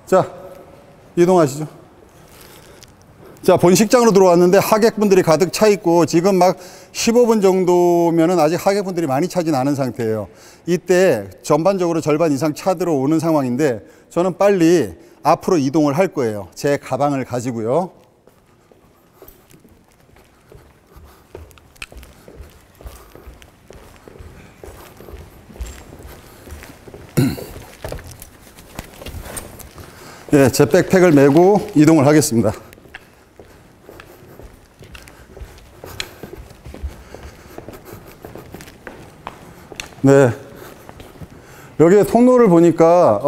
자, 이동하시죠. 자, 본식장으로 들어왔는데 하객분들이 가득 차 있고 지금 막 15분 정도면은 아직 하객분들이 많이 차진 않은 상태예요. 이때 전반적으로 절반 이상 차 들어오는 상황인데 저는 빨리 앞으로 이동을 할 거예요. 제 가방을 가지고요. 네, 제 백팩을 메고 이동을 하겠습니다. 네. 여기 통로를 보니까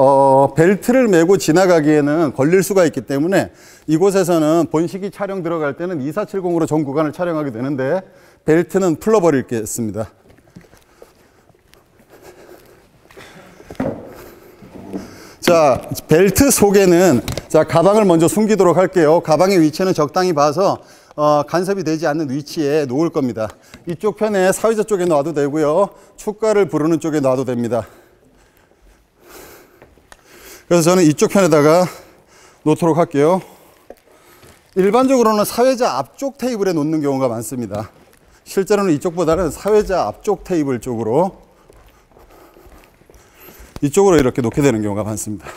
벨트를 메고 지나가기에는 걸릴 수가 있기 때문에 이곳에서는 본식이 촬영 들어갈 때는 2470으로 전 구간을 촬영하게 되는데 벨트는 풀어버리겠습니다. 자, 벨트 속에는 자, 가방을 먼저 숨기도록 할게요. 가방의 위치는 적당히 봐서 간섭이 되지 않는 위치에 놓을 겁니다. 이쪽 편에 사회자 쪽에 놔도 되고요. 축가를 부르는 쪽에 놔도 됩니다. 그래서 저는 이쪽 편에다가 놓도록 할게요. 일반적으로는 사회자 앞쪽 테이블에 놓는 경우가 많습니다. 실제로는 이쪽보다는 사회자 앞쪽 테이블 쪽으로 이쪽으로 이렇게 놓게 되는 경우가 많습니다.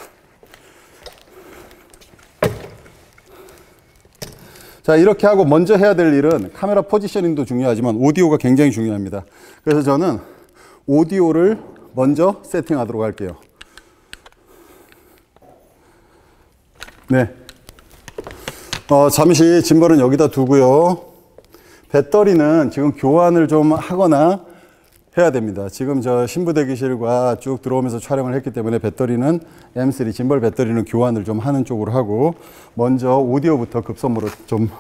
자, 이렇게 하고 먼저 해야 될 일은 카메라 포지셔닝도 중요하지만 오디오가 굉장히 중요합니다. 그래서 저는 오디오를 먼저 세팅하도록 할게요. 네. 잠시 짐벌은 여기다 두고요. 배터리는 지금 교환을 좀 하거나 해야 됩니다. 지금 저 신부 대기실과 쭉 들어오면서 촬영을 했기 때문에 배터리는 M3 짐벌 배터리는 교환을 좀 하는 쪽으로 하고 먼저 오디오부터 급선무로 좀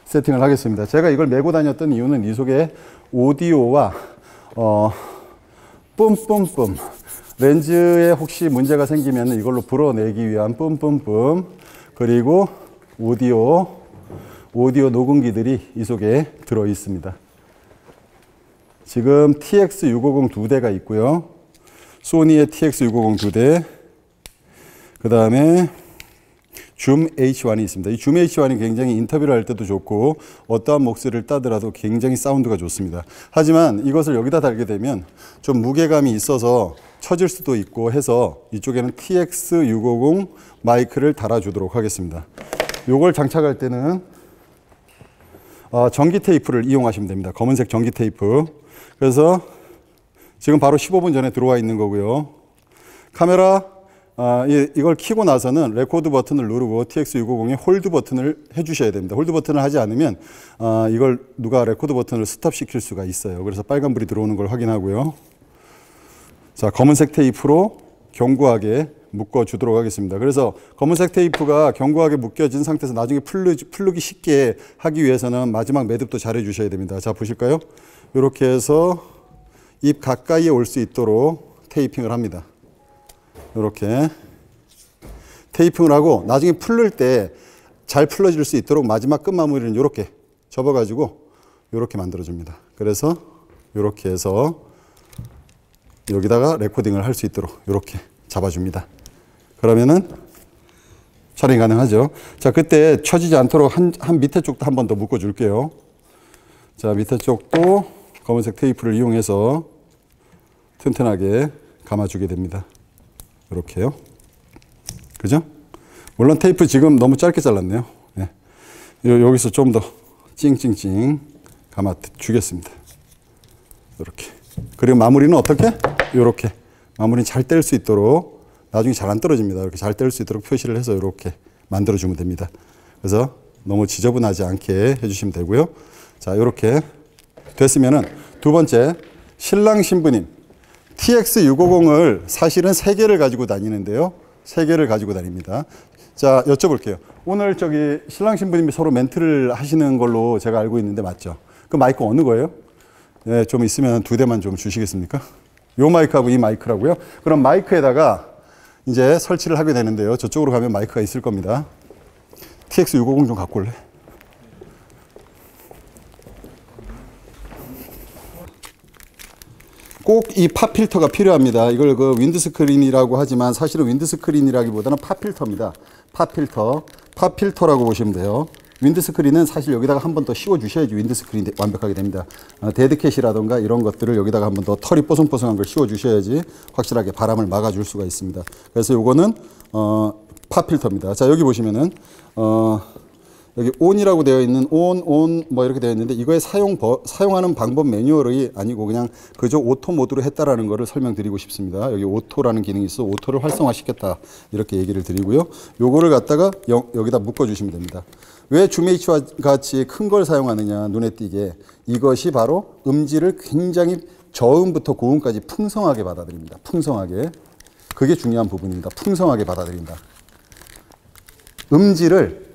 세팅을 하겠습니다. 제가 이걸 메고 다녔던 이유는 이 속에 오디오와 뿜뿜뿜 렌즈에 혹시 문제가 생기면 이걸로 불어내기 위한 뿜뿜뿜 그리고 오디오 녹음기들이 이 속에 들어 있습니다. 지금 TX650 두 대가 있고요. 소니의 TX650 두 대. 그 다음에 줌 H1이 있습니다. 이 줌 H1이 굉장히 인터뷰를 할 때도 좋고 어떠한 목소리를 따더라도 굉장히 사운드가 좋습니다. 하지만 이것을 여기다 달게 되면 좀 무게감이 있어서 처질 수도 있고 해서 이쪽에는 TX650 마이크를 달아주도록 하겠습니다. 요걸 장착할 때는 전기 테이프를 이용하시면 됩니다. 검은색 전기 테이프. 그래서 지금 바로 15분 전에 들어와 있는 거고요. 카메라 이걸 켜고 나서는 레코드 버튼을 누르고 TX650에 홀드 버튼을 해주셔야 됩니다. 홀드 버튼을 하지 않으면 이걸 누가 레코드 버튼을 스톱 시킬 수가 있어요. 그래서 빨간불이 들어오는 걸 확인하고요. 자, 검은색 테이프로 견고하게 묶어주도록 하겠습니다. 그래서 검은색 테이프가 견고하게 묶여진 상태에서 나중에 풀르기 쉽게 하기 위해서는 마지막 매듭도 잘 해주셔야 됩니다. 자, 보실까요? 이렇게 해서 입 가까이에 올 수 있도록 테이핑을 합니다. 이렇게 테이핑을 하고 나중에 풀릴 때 잘 풀러질 수 있도록 마지막 끝마무리는 이렇게 접어가지고 이렇게 만들어줍니다. 그래서 이렇게 해서 여기다가 레코딩을 할 수 있도록 이렇게 잡아줍니다. 그러면은 촬영이 가능하죠. 자, 그때 처지지 않도록 한 밑에 쪽도 한 번 더 묶어줄게요. 자, 밑에 쪽도 검은색 테이프를 이용해서 튼튼하게 감아주게 됩니다. 이렇게요. 그죠? 물론 테이프 지금 너무 짧게 잘랐네요. 네. 여기서 좀 더 찡찡찡 감아주겠습니다. 이렇게. 그리고 마무리는 어떻게? 이렇게. 마무리 잘 뗄 수 있도록 나중에 잘 안 떨어집니다. 이렇게 잘 뗄 수 있도록 표시를 해서 이렇게 만들어주면 됩니다. 그래서 너무 지저분하지 않게 해주시면 되고요. 자, 이렇게 됐으면은 두 번째, 신랑 신부님. TX650을 사실은 3개를 가지고 다니는데요. 3개를 가지고 다닙니다. 자, 여쭤볼게요. 오늘 저기 신랑 신부님이 서로 멘트를 하시는 걸로 제가 알고 있는데 맞죠? 그 마이크 어느 거예요? 네, 좀 있으면 2대만 좀 주시겠습니까? 요 마이크하고 이 마이크라고요? 그럼 마이크에다가 이제 설치를 하게 되는데요. 저쪽으로 가면 마이크가 있을 겁니다. TX650 좀 갖고 올래? 꼭 이 팝필터가 필요합니다. 이걸 그 윈드스크린이라고 하지만 사실은 윈드스크린이라기보다는 팝필터입니다. 팝필터. 팝필터라고 보시면 돼요. 윈드스크린은 사실 여기다가 한 번 더 씌워 주셔야지 윈드스크린이 완벽하게 됩니다. 데드캣이라던가 이런 것들을 여기다가 한 번 더 털이 뽀송뽀송한 걸 씌워 주셔야지 확실하게 바람을 막아줄 수가 있습니다. 그래서 요거는 팝필터입니다. 자, 여기 보시면은 여기 ON이라고 되어 있는 ON 뭐 이렇게 되어 있는데 이거의 사용하는 방법 매뉴얼이 아니고 그냥 그저 오토 모드로 했다라는 거를 설명드리고 싶습니다. 여기 오토라는 기능이 있어 오토를 활성화시켰다 이렇게 얘기를 드리고요. 요거를 갖다가 여기다 묶어 주시면 됩니다. 왜 줌H와 같이 큰 걸 사용하느냐 눈에 띄게 이것이 바로 음질을 굉장히 저음부터 고음까지 풍성하게 받아들입니다. 풍성하게. 그게 중요한 부분입니다. 풍성하게 받아들인다. 음질을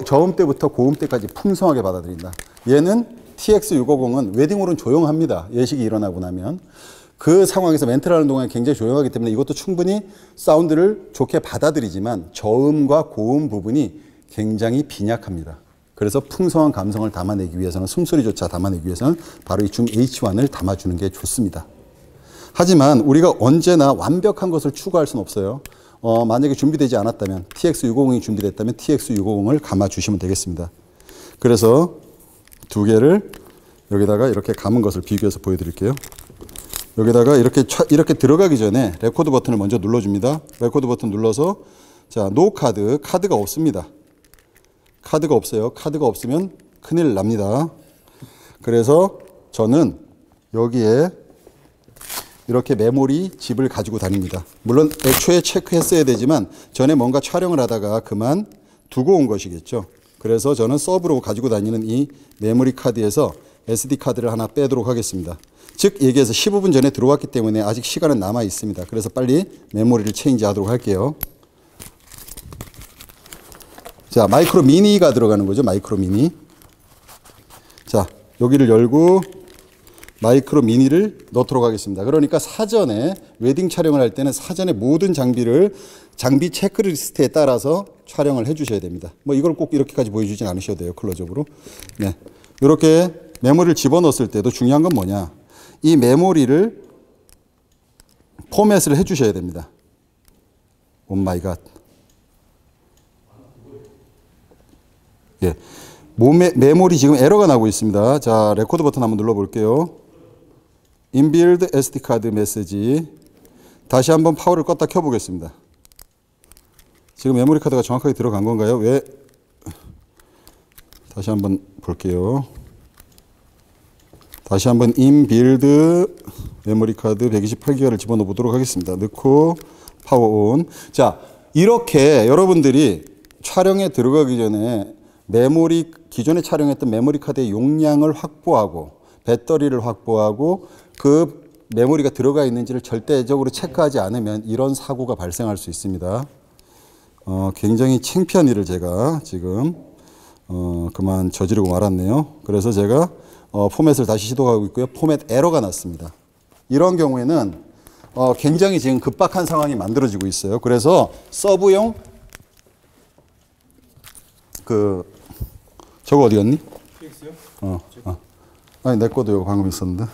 저음 때부터 고음 때까지 풍성하게 받아들인다. 얘는 TX650은 웨딩홀은 조용합니다. 예식이 일어나고 나면. 그 상황에서 멘트를 하는 동안에 굉장히 조용하기 때문에 이것도 충분히 사운드를 좋게 받아들이지만 저음과 고음 부분이 굉장히 빈약합니다. 그래서 풍성한 감성을 담아내기 위해서는 숨소리조차 담아내기 위해서는 바로 이 줌 H1을 담아주는 게 좋습니다. 하지만 우리가 언제나 완벽한 것을 추구할 수는 없어요. 만약에 준비되지 않았다면 TX650이 준비됐다면 TX650을 감아주시면 되겠습니다. 그래서 두 개를 여기다가 이렇게 감은 것을 비교해서 보여드릴게요. 여기다가 이렇게 들어가기 전에 레코드 버튼을 먼저 눌러줍니다. 레코드 버튼 눌러서 자, 노 카드가 없습니다. 카드가 없어요. 카드가 없으면 큰일 납니다. 그래서 저는 여기에 이렇게 메모리 칩을 가지고 다닙니다. 물론 애초에 체크했어야 되지만 전에 뭔가 촬영을 하다가 그만 두고 온 것이겠죠. 그래서 저는 서브로 가지고 다니는 이 메모리 카드에서 SD 카드를 하나 빼도록 하겠습니다. 즉 얘기해서 15분 전에 들어왔기 때문에 아직 시간은 남아 있습니다. 그래서 빨리 메모리를 체인지 하도록 할게요. 자, 마이크로 미니가 들어가는 거죠. 마이크로 미니. 자, 여기를 열고 마이크로 미니를 넣도록 하겠습니다. 그러니까 사전에 웨딩 촬영을 할 때는 사전에 모든 장비 체크리스트에 따라서 촬영을 해 주셔야 됩니다. 뭐 이걸 꼭 이렇게까지 보여주진 않으셔도 돼요. 클로즈업으로. 네. 이렇게 메모리를 집어넣었을 때도 중요한 건 뭐냐. 이 메모리를 포맷을 해 주셔야 됩니다. 오 마이 갓. 예. 메모리 지금 에러가 나고 있습니다. 자, 레코드 버튼 한번 눌러 볼게요. 인빌드 SD 카드 메시지. 다시 한번 파워를 껐다 켜 보겠습니다. 지금 메모리 카드가 정확하게 들어간 건가요? 왜? 다시 한번 볼게요. 다시 한번 인빌드 메모리 카드 128기가를 집어넣어 보도록 하겠습니다. 넣고 파워 온. 자, 이렇게 여러분들이 촬영에 들어가기 전에 기존에 촬영했던 메모리 카드의 용량을 확보하고 배터리를 확보하고 그 메모리가 들어가 있는지를 절대적으로 체크하지 않으면 이런 사고가 발생할 수 있습니다. 굉장히 창피한 일을 제가 지금 그만 저지르고 말았네요. 그래서 제가 포맷을 다시 시도하고 있고요. 포맷 에러가 났습니다. 이런 경우에는 굉장히 지금 급박한 상황이 만들어지고 있어요. 그래서 서브용 저거 어디 갔니? TX요? 아니 내 거도 이거 방금 있었는데.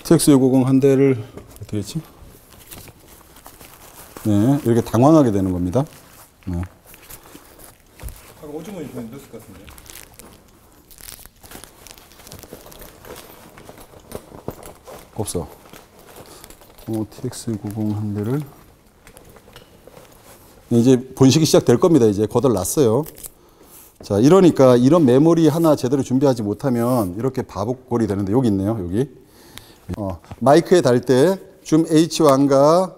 TX650 한 대를 어떻게 했지? 네, 이렇게 당황하게 되는 겁니다. 네. 아까 오징어 입에 넣었을 것 같은데. 없어. TX650 한 대를 이제 본식이 시작될 겁니다. 이제 거덜났어요. 자, 이러니까 이런 메모리 하나 제대로 준비하지 못하면 이렇게 바보꼴이 되는데 여기 있네요. 여기. 마이크에 달 때 줌 H1과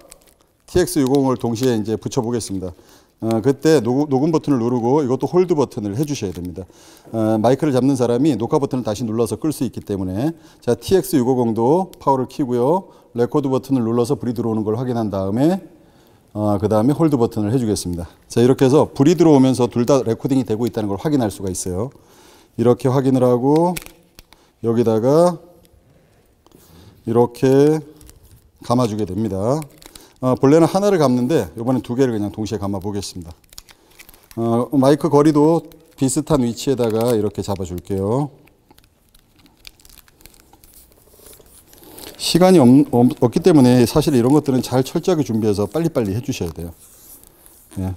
TX650을 동시에 이제 붙여 보겠습니다. 그때 녹음 버튼을 누르고 이것도 홀드 버튼을 해 주셔야 됩니다. 마이크를 잡는 사람이 녹화 버튼을 다시 눌러서 끌 수 있기 때문에 자, TX650도 파워를 켜고요. 레코드 버튼을 눌러서 불이 들어오는 걸 확인한 다음에 그 다음에 홀드 버튼을 해주겠습니다. 자, 이렇게 해서 불이 들어오면서 둘 다 레코딩이 되고 있다는 걸 확인할 수가 있어요. 이렇게 확인을 하고 여기다가 이렇게 감아주게 됩니다. 본래는 하나를 감는데 이번엔 두 개를 그냥 동시에 감아 보겠습니다. 마이크 거리도 비슷한 위치에다가 이렇게 잡아줄게요. 시간이 없기 때문에 사실 이런 것들은 잘 철저하게 준비해서 빨리빨리 해주셔야 돼요. 예.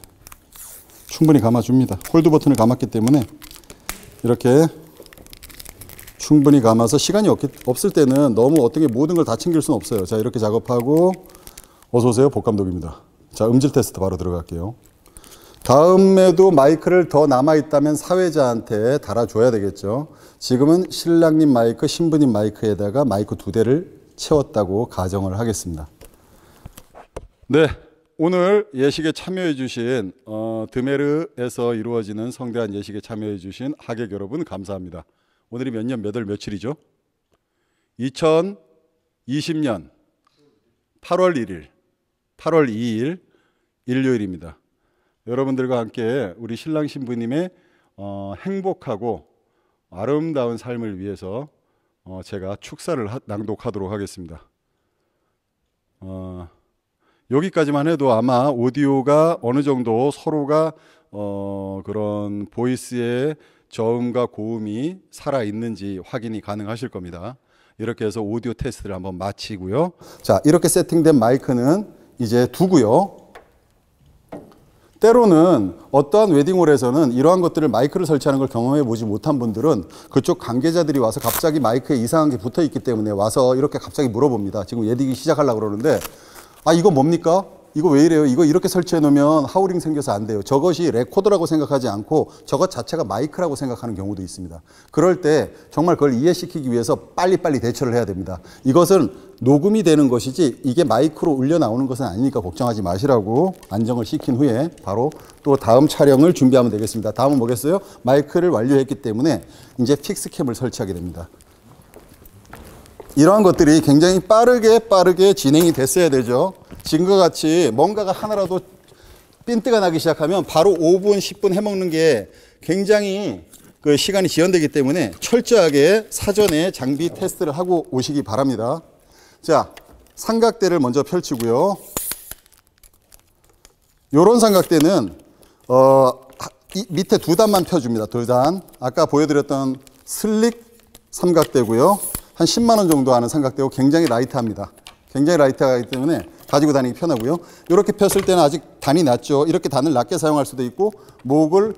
충분히 감아줍니다. 홀드 버튼을 감았기 때문에 이렇게 충분히 감아서 시간이 없을 때는 너무 어떻게 모든 걸 다 챙길 수는 없어요. 자, 이렇게 작업하고 어서오세요. 복감독입니다. 자, 음질 테스트 바로 들어갈게요. 다음에도 마이크를 더 남아있다면 사회자한테 달아줘야 되겠죠. 지금은 신랑님 마이크, 신부님 마이크에다가 마이크 2대를 채웠다고 가정을 하겠습니다. 네, 오늘 예식에 참여해 주신 드메르에서 이루어지는 성대한 예식에 참여해 주신 하객 여러분 감사합니다. 오늘이 몇 년 몇 월 며칠이죠? 2020년 8월 1일, 8월 2일 일요일입니다. 여러분들과 함께 우리 신랑 신부님의 행복하고 아름다운 삶을 위해서 제가 축사를 낭독하도록 하겠습니다. 여기까지만 해도 아마 오디오가 어느 정도 서로가 그런 보이스의 저음과 고음이 살아있는지 확인이 가능하실 겁니다. 이렇게 해서 오디오 테스트를 한번 마치고요. 자, 이렇게 세팅된 마이크는 이제 두고요. 때로는 어떠한 웨딩홀에서는 이러한 것들을 마이크를 설치하는 걸 경험해 보지 못한 분들은 그쪽 관계자들이 와서 갑자기 마이크에 이상한 게 붙어 있기 때문에 와서 이렇게 갑자기 물어봅니다. 지금 웨딩이 시작하려고 그러는데 아, 이거 뭡니까? 이거 왜 이래요? 이거 이렇게 설치해 놓으면 하우링 생겨서 안 돼요. 저것이 레코더라고 생각하지 않고 저것 자체가 마이크라고 생각하는 경우도 있습니다. 그럴 때 정말 그걸 이해시키기 위해서 빨리빨리 대처를 해야 됩니다. 이것은 녹음이 되는 것이지 이게 마이크로 울려 나오는 것은 아니니까 걱정하지 마시라고 안정을 시킨 후에 바로 또 다음 촬영을 준비하면 되겠습니다. 다음은 뭐겠어요? 마이크를 완료했기 때문에 이제 픽스캠을 설치하게 됩니다. 이러한 것들이 굉장히 빠르게 진행이 됐어야 되죠. 지금과 같이 뭔가가 하나라도 삔뜨가 나기 시작하면 바로 5분, 10분 해먹는 게 굉장히 그 시간이 지연되기 때문에 철저하게 사전에 장비 테스트를 하고 오시기 바랍니다. 자, 삼각대를 먼저 펼치고요. 요런 삼각대는 이 밑에 2단만 펴줍니다. 2단. 아까 보여드렸던 슬릭 삼각대고요. 한 10만 원 정도 하는 삼각대고 굉장히 라이트합니다. 굉장히 라이트하기 때문에 가지고 다니기 편하고요. 이렇게 폈을 때는 아직 단이 낮죠. 이렇게 단을 낮게 사용할 수도 있고 목을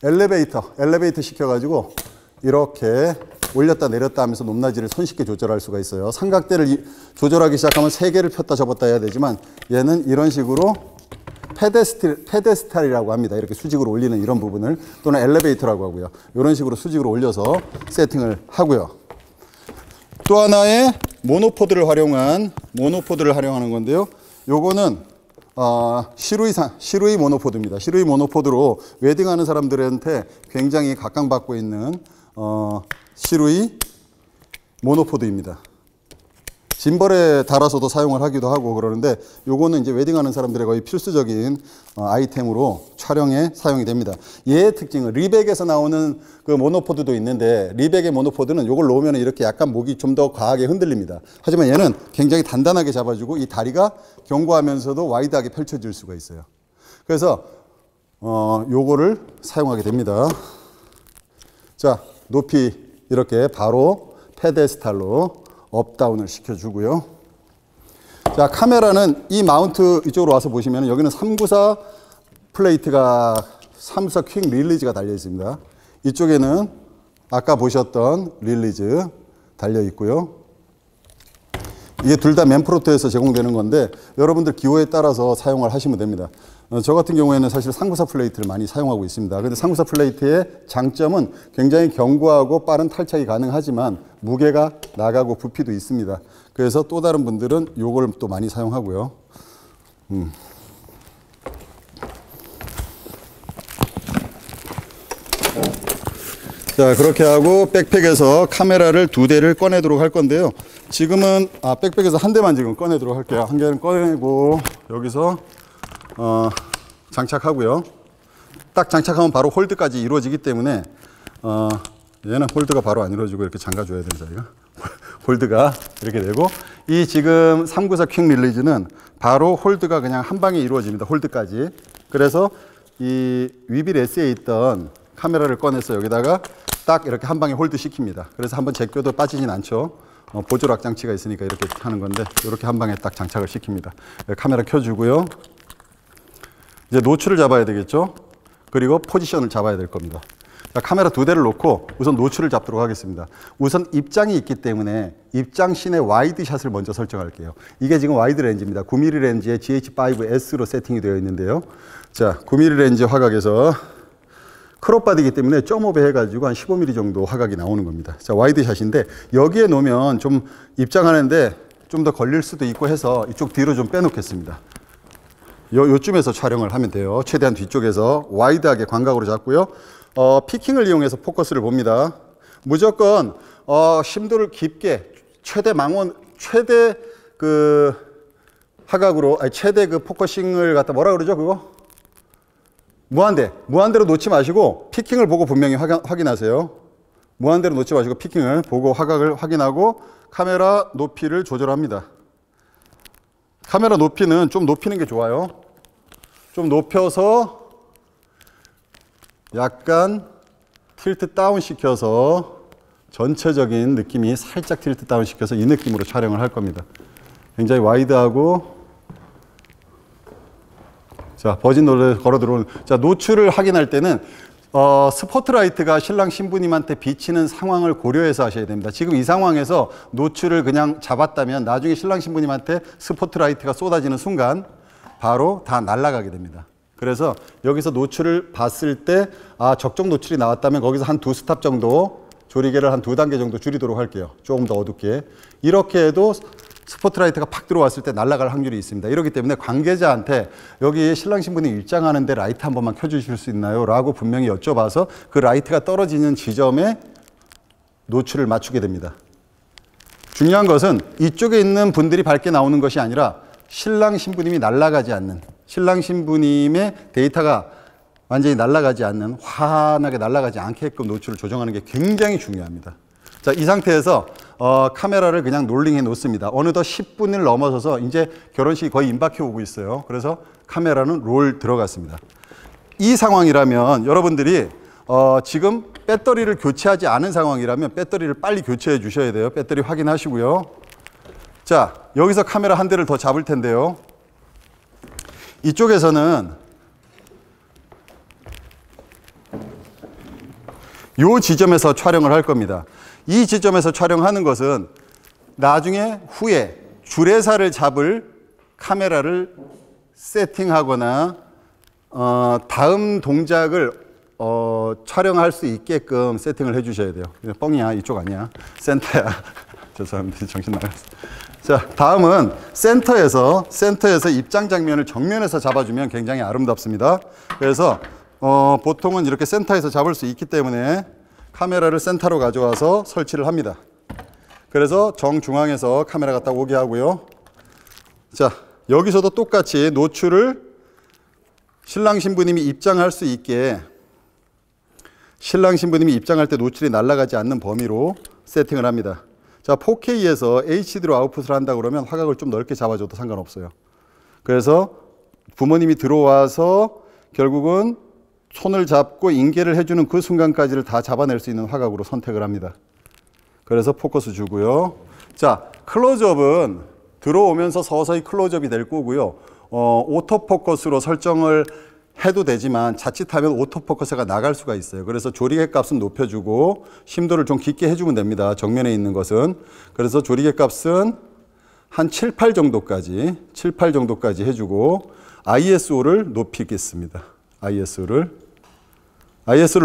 엘리베이터 시켜가지고 이렇게 올렸다 내렸다 하면서 높낮이를 손쉽게 조절할 수가 있어요. 삼각대를 조절하기 시작하면 3개를 폈다 접었다 해야 되지만 얘는 이런 식으로 페데스탈이라고 합니다. 이렇게 수직으로 올리는 이런 부분을 또는 엘리베이터라고 하고요. 이런 식으로 수직으로 올려서 세팅을 하고요. 또 하나의 모노포드를 활용하는 건데요. 요거는 시루이 모노포드입니다. 시루이 모노포드로 웨딩하는 사람들한테 굉장히 각광받고 있는 시루이 모노포드입니다. 짐벌에 달아서도 사용을 하기도 하고 그러는데 요거는 이제 웨딩하는 사람들의 거의 필수적인 아이템으로 촬영에 사용이 됩니다. 얘의 특징은 리백에서 나오는 그 모노포드도 있는데 리백의 모노포드는 요걸 놓으면 이렇게 약간 목이 좀 더 과하게 흔들립니다. 하지만 얘는 굉장히 단단하게 잡아주고 이 다리가 견고하면서도 와이드하게 펼쳐질 수가 있어요. 그래서 요거를 사용하게 됩니다. 자, 높이 이렇게 바로 페데스탈로 업다운을 시켜주고요. 자, 카메라는 이 마운트 이쪽으로 와서 보시면 여기는 394 플레이트가 394 퀵 릴리즈가 달려 있습니다. 이쪽에는 아까 보셨던 릴리즈 달려 있고요. 이게 둘 다 맨프로토에서 제공되는 건데 여러분들 기호에 따라서 사용을 하시면 됩니다. 저 같은 경우에는 사실 394 플레이트를 많이 사용하고 있습니다. 그런데 394 플레이트의 장점은 굉장히 견고하고 빠른 탈착이 가능하지만 무게가 나가고 부피도 있습니다. 그래서 또 다른 분들은 요걸 또 많이 사용하고요. 자, 그렇게 하고 백팩에서 카메라를 2대를 꺼내도록 할 건데요. 지금은 백팩에서 한 대만 지금 꺼내도록 할게요. 한 개는 꺼내고 여기서 장착하고요. 딱 장착하면 바로 홀드까지 이루어지기 때문에 얘는 홀드가 바로 안 이루어지고 이렇게 잠가줘야 되는 자리가 홀드가 이렇게 되고 이 지금 394 퀵 릴리즈는 바로 홀드가 그냥 한 방에 이루어집니다. 홀드까지. 그래서 이 위빌 S에 있던 카메라를 꺼내서 여기다가 딱 이렇게 한 방에 홀드 시킵니다. 그래서 한번 제껴도 빠지진 않죠. 보조락 장치가 있으니까 이렇게 하는 건데 이렇게 한 방에 딱 장착을 시킵니다. 카메라 켜주고요. 이제 노출을 잡아야 되겠죠. 그리고 포지션을 잡아야 될 겁니다. 자, 카메라 2대를 놓고 우선 노출을 잡도록 하겠습니다. 우선 입장이 있기 때문에 입장 씬의 와이드 샷을 먼저 설정할게요. 이게 지금 와이드 렌즈입니다. 9mm 렌즈에 GH5S로 세팅이 되어 있는데요. 자, 9mm 렌즈 화각에서 크롭 바디이기 때문에 0.5배 해가지고 한 15mm 정도 화각이 나오는 겁니다. 자, 와이드 샷인데 여기에 놓으면 좀 입장하는데 좀 더 걸릴 수도 있고 해서 이쪽 뒤로 좀 빼놓겠습니다. 요쯤에서 촬영을 하면 돼요. 최대한 뒤쪽에서 와이드하게 광각으로 잡고요. 피킹을 이용해서 포커스를 봅니다. 무조건 심도를 깊게 최대 그 화각으로 최대 그 포커싱을 갖다 뭐라 그러죠 그거? 무한대로 놓지 마시고 피킹을 보고 분명히 확인하세요. 무한대로 놓지 마시고 피킹을 보고 화각을 확인하고 카메라 높이를 조절합니다. 카메라 높이는 좀 높이는 게 좋아요. 좀 높여서 약간 틸트 다운 시켜서 전체적인 느낌이 살짝 틸트 다운 시켜서 이 느낌으로 촬영을 할 겁니다. 굉장히 와이드하고 자, 버진 노래 걸어 들어오는 자, 노출을 확인할 때는 스포트라이트가 신랑 신부님한테 비치는 상황을 고려해서 하셔야 됩니다. 지금 이 상황에서 노출을 그냥 잡았다면 나중에 신랑 신부님한테 스포트라이트가 쏟아지는 순간 바로 다 날아가게 됩니다. 그래서 여기서 노출을 봤을 때 적정 노출이 나왔다면 거기서 한 2스탑 정도 조리개를 한 2단계 정도 줄이도록 할게요. 조금 더 어둡게. 이렇게 해도 스포트라이트가 팍 들어왔을 때 날아갈 확률이 있습니다. 이렇기 때문에 관계자한테 여기 신랑 신부님 입장하는데 라이트 한 번만 켜주실 수 있나요? 라고 분명히 여쭤봐서 그 라이트가 떨어지는 지점에 노출을 맞추게 됩니다. 중요한 것은 이쪽에 있는 분들이 밝게 나오는 것이 아니라 신랑 신부님이 날아가지 않는 신랑 신부님의 데이터가 완전히 날아가지 않는 환하게 날아가지 않게끔 노출을 조정하는 게 굉장히 중요합니다. 자, 이 상태에서 카메라를 그냥 롤링해 놓습니다. 어느덧 10분을 넘어서서 이제 결혼식이 거의 임박해 오고 있어요. 그래서 카메라는 롤 들어갔습니다. 이 상황이라면 여러분들이 지금 배터리를 교체하지 않은 상황이라면 배터리를 빨리 교체해 주셔야 돼요. 배터리 확인하시고요. 자, 여기서 카메라 한 대를 더 잡을 텐데요. 이쪽에서는 이 지점에서 촬영을 할 겁니다. 이 지점에서 촬영하는 것은 나중에 후에 주례사를 잡을 카메라를 세팅하거나 다음 동작을 촬영할 수 있게끔 세팅을 해 주셔야 돼요. 뻥이야, 이쪽 아니야. 센터야. 죄송합니다. 정신 나갔어. 자, 다음은 센터에서 입장 장면을 정면에서 잡아주면 굉장히 아름답습니다. 그래서 보통은 이렇게 센터에서 잡을 수 있기 때문에 카메라를 센터로 가져와서 설치를 합니다. 그래서 정중앙에서 카메라 갖다 오게 하고요. 자, 여기서도 똑같이 노출을 신랑 신부님이 입장할 수 있게 신랑 신부님이 입장할 때 노출이 날아가지 않는 범위로 세팅을 합니다. 자, 4K에서 HD로 아웃풋을 한다 그러면 화각을 좀 넓게 잡아줘도 상관없어요. 그래서 부모님이 들어와서 결국은 손을 잡고 인계를 해주는 그 순간까지를 다 잡아낼 수 있는 화각으로 선택을 합니다. 그래서 포커스 주고요. 자, 클로즈업은 들어오면서 서서히 클로즈업이 될 거고요. 오토포커스로 설정을 해도 되지만 자칫하면 오토포커스가 나갈 수가 있어요. 그래서 조리개 값은 높여주고 심도를 좀 깊게 해주면 됩니다. 정면에 있는 것은. 그래서 조리개 값은 한 7, 8 정도까지 해주고 ISO를 높이겠습니다. ISO를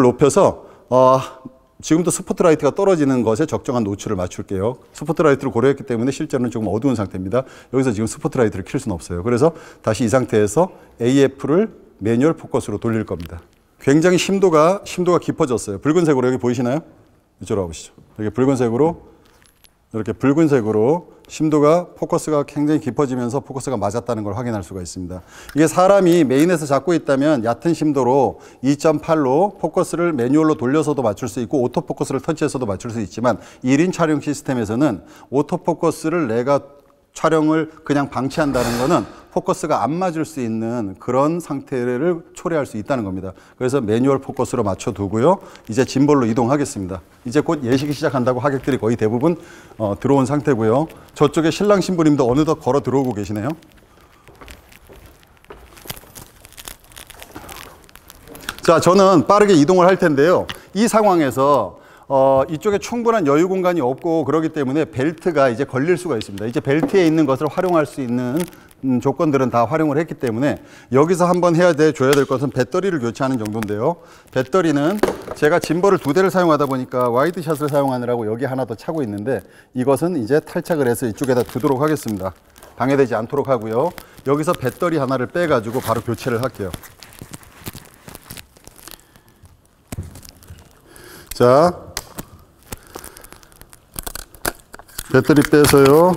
높여서 지금도 스포트라이트가 떨어지는 것에 적정한 노출을 맞출게요. 스포트라이트를 고려했기 때문에 실제로는 조금 어두운 상태입니다. 여기서 지금 스포트라이트를 킬 수는 없어요. 그래서 다시 이 상태에서 AF를 매뉴얼 포커스로 돌릴 겁니다. 굉장히 심도가 깊어졌어요. 붉은색으로 여기 보이시나요? 이쪽으로 와보시죠. 이렇게 붉은색으로 심도가 포커스가 굉장히 깊어지면서 포커스가 맞았다는 걸 확인할 수가 있습니다. 이게 사람이 메인에서 잡고 있다면 얕은 심도로 2.8로 포커스를 매뉴얼로 돌려서도 맞출 수 있고 오토포커스를 터치해서도 맞출 수 있지만 1인 촬영 시스템에서는 오토포커스를 내가 촬영을 그냥 방치한다는 거는 포커스가 안 맞을 수 있는 그런 상태를 초래할 수 있다는 겁니다. 그래서 매뉴얼 포커스로 맞춰두고요. 이제 짐볼로 이동하겠습니다. 이제 곧 예식이 시작한다고 하객들이 거의 대부분 들어온 상태고요. 저쪽에 신랑 신부님도 어느덧 걸어 들어오고 계시네요. 자, 저는 빠르게 이동을 할 텐데요. 이 상황에서 이쪽에 충분한 여유 공간이 없고 그렇기 때문에 벨트가 이제 걸릴 수가 있습니다. 이제 벨트에 있는 것을 활용할 수 있는 조건들은 다 활용을 했기 때문에 여기서 한번 줘야 될 것은 배터리를 교체하는 정도인데요. 배터리는 제가 짐벌을 2대를 사용하다 보니까 와이드샷을 사용하느라고 여기 하나 더 차고 있는데 이것은 이제 탈착을 해서 이쪽에다 두도록 하겠습니다. 방해되지 않도록 하고요. 여기서 배터리 하나를 빼가지고 바로 교체를 할게요. 자, 배터리 빼서요.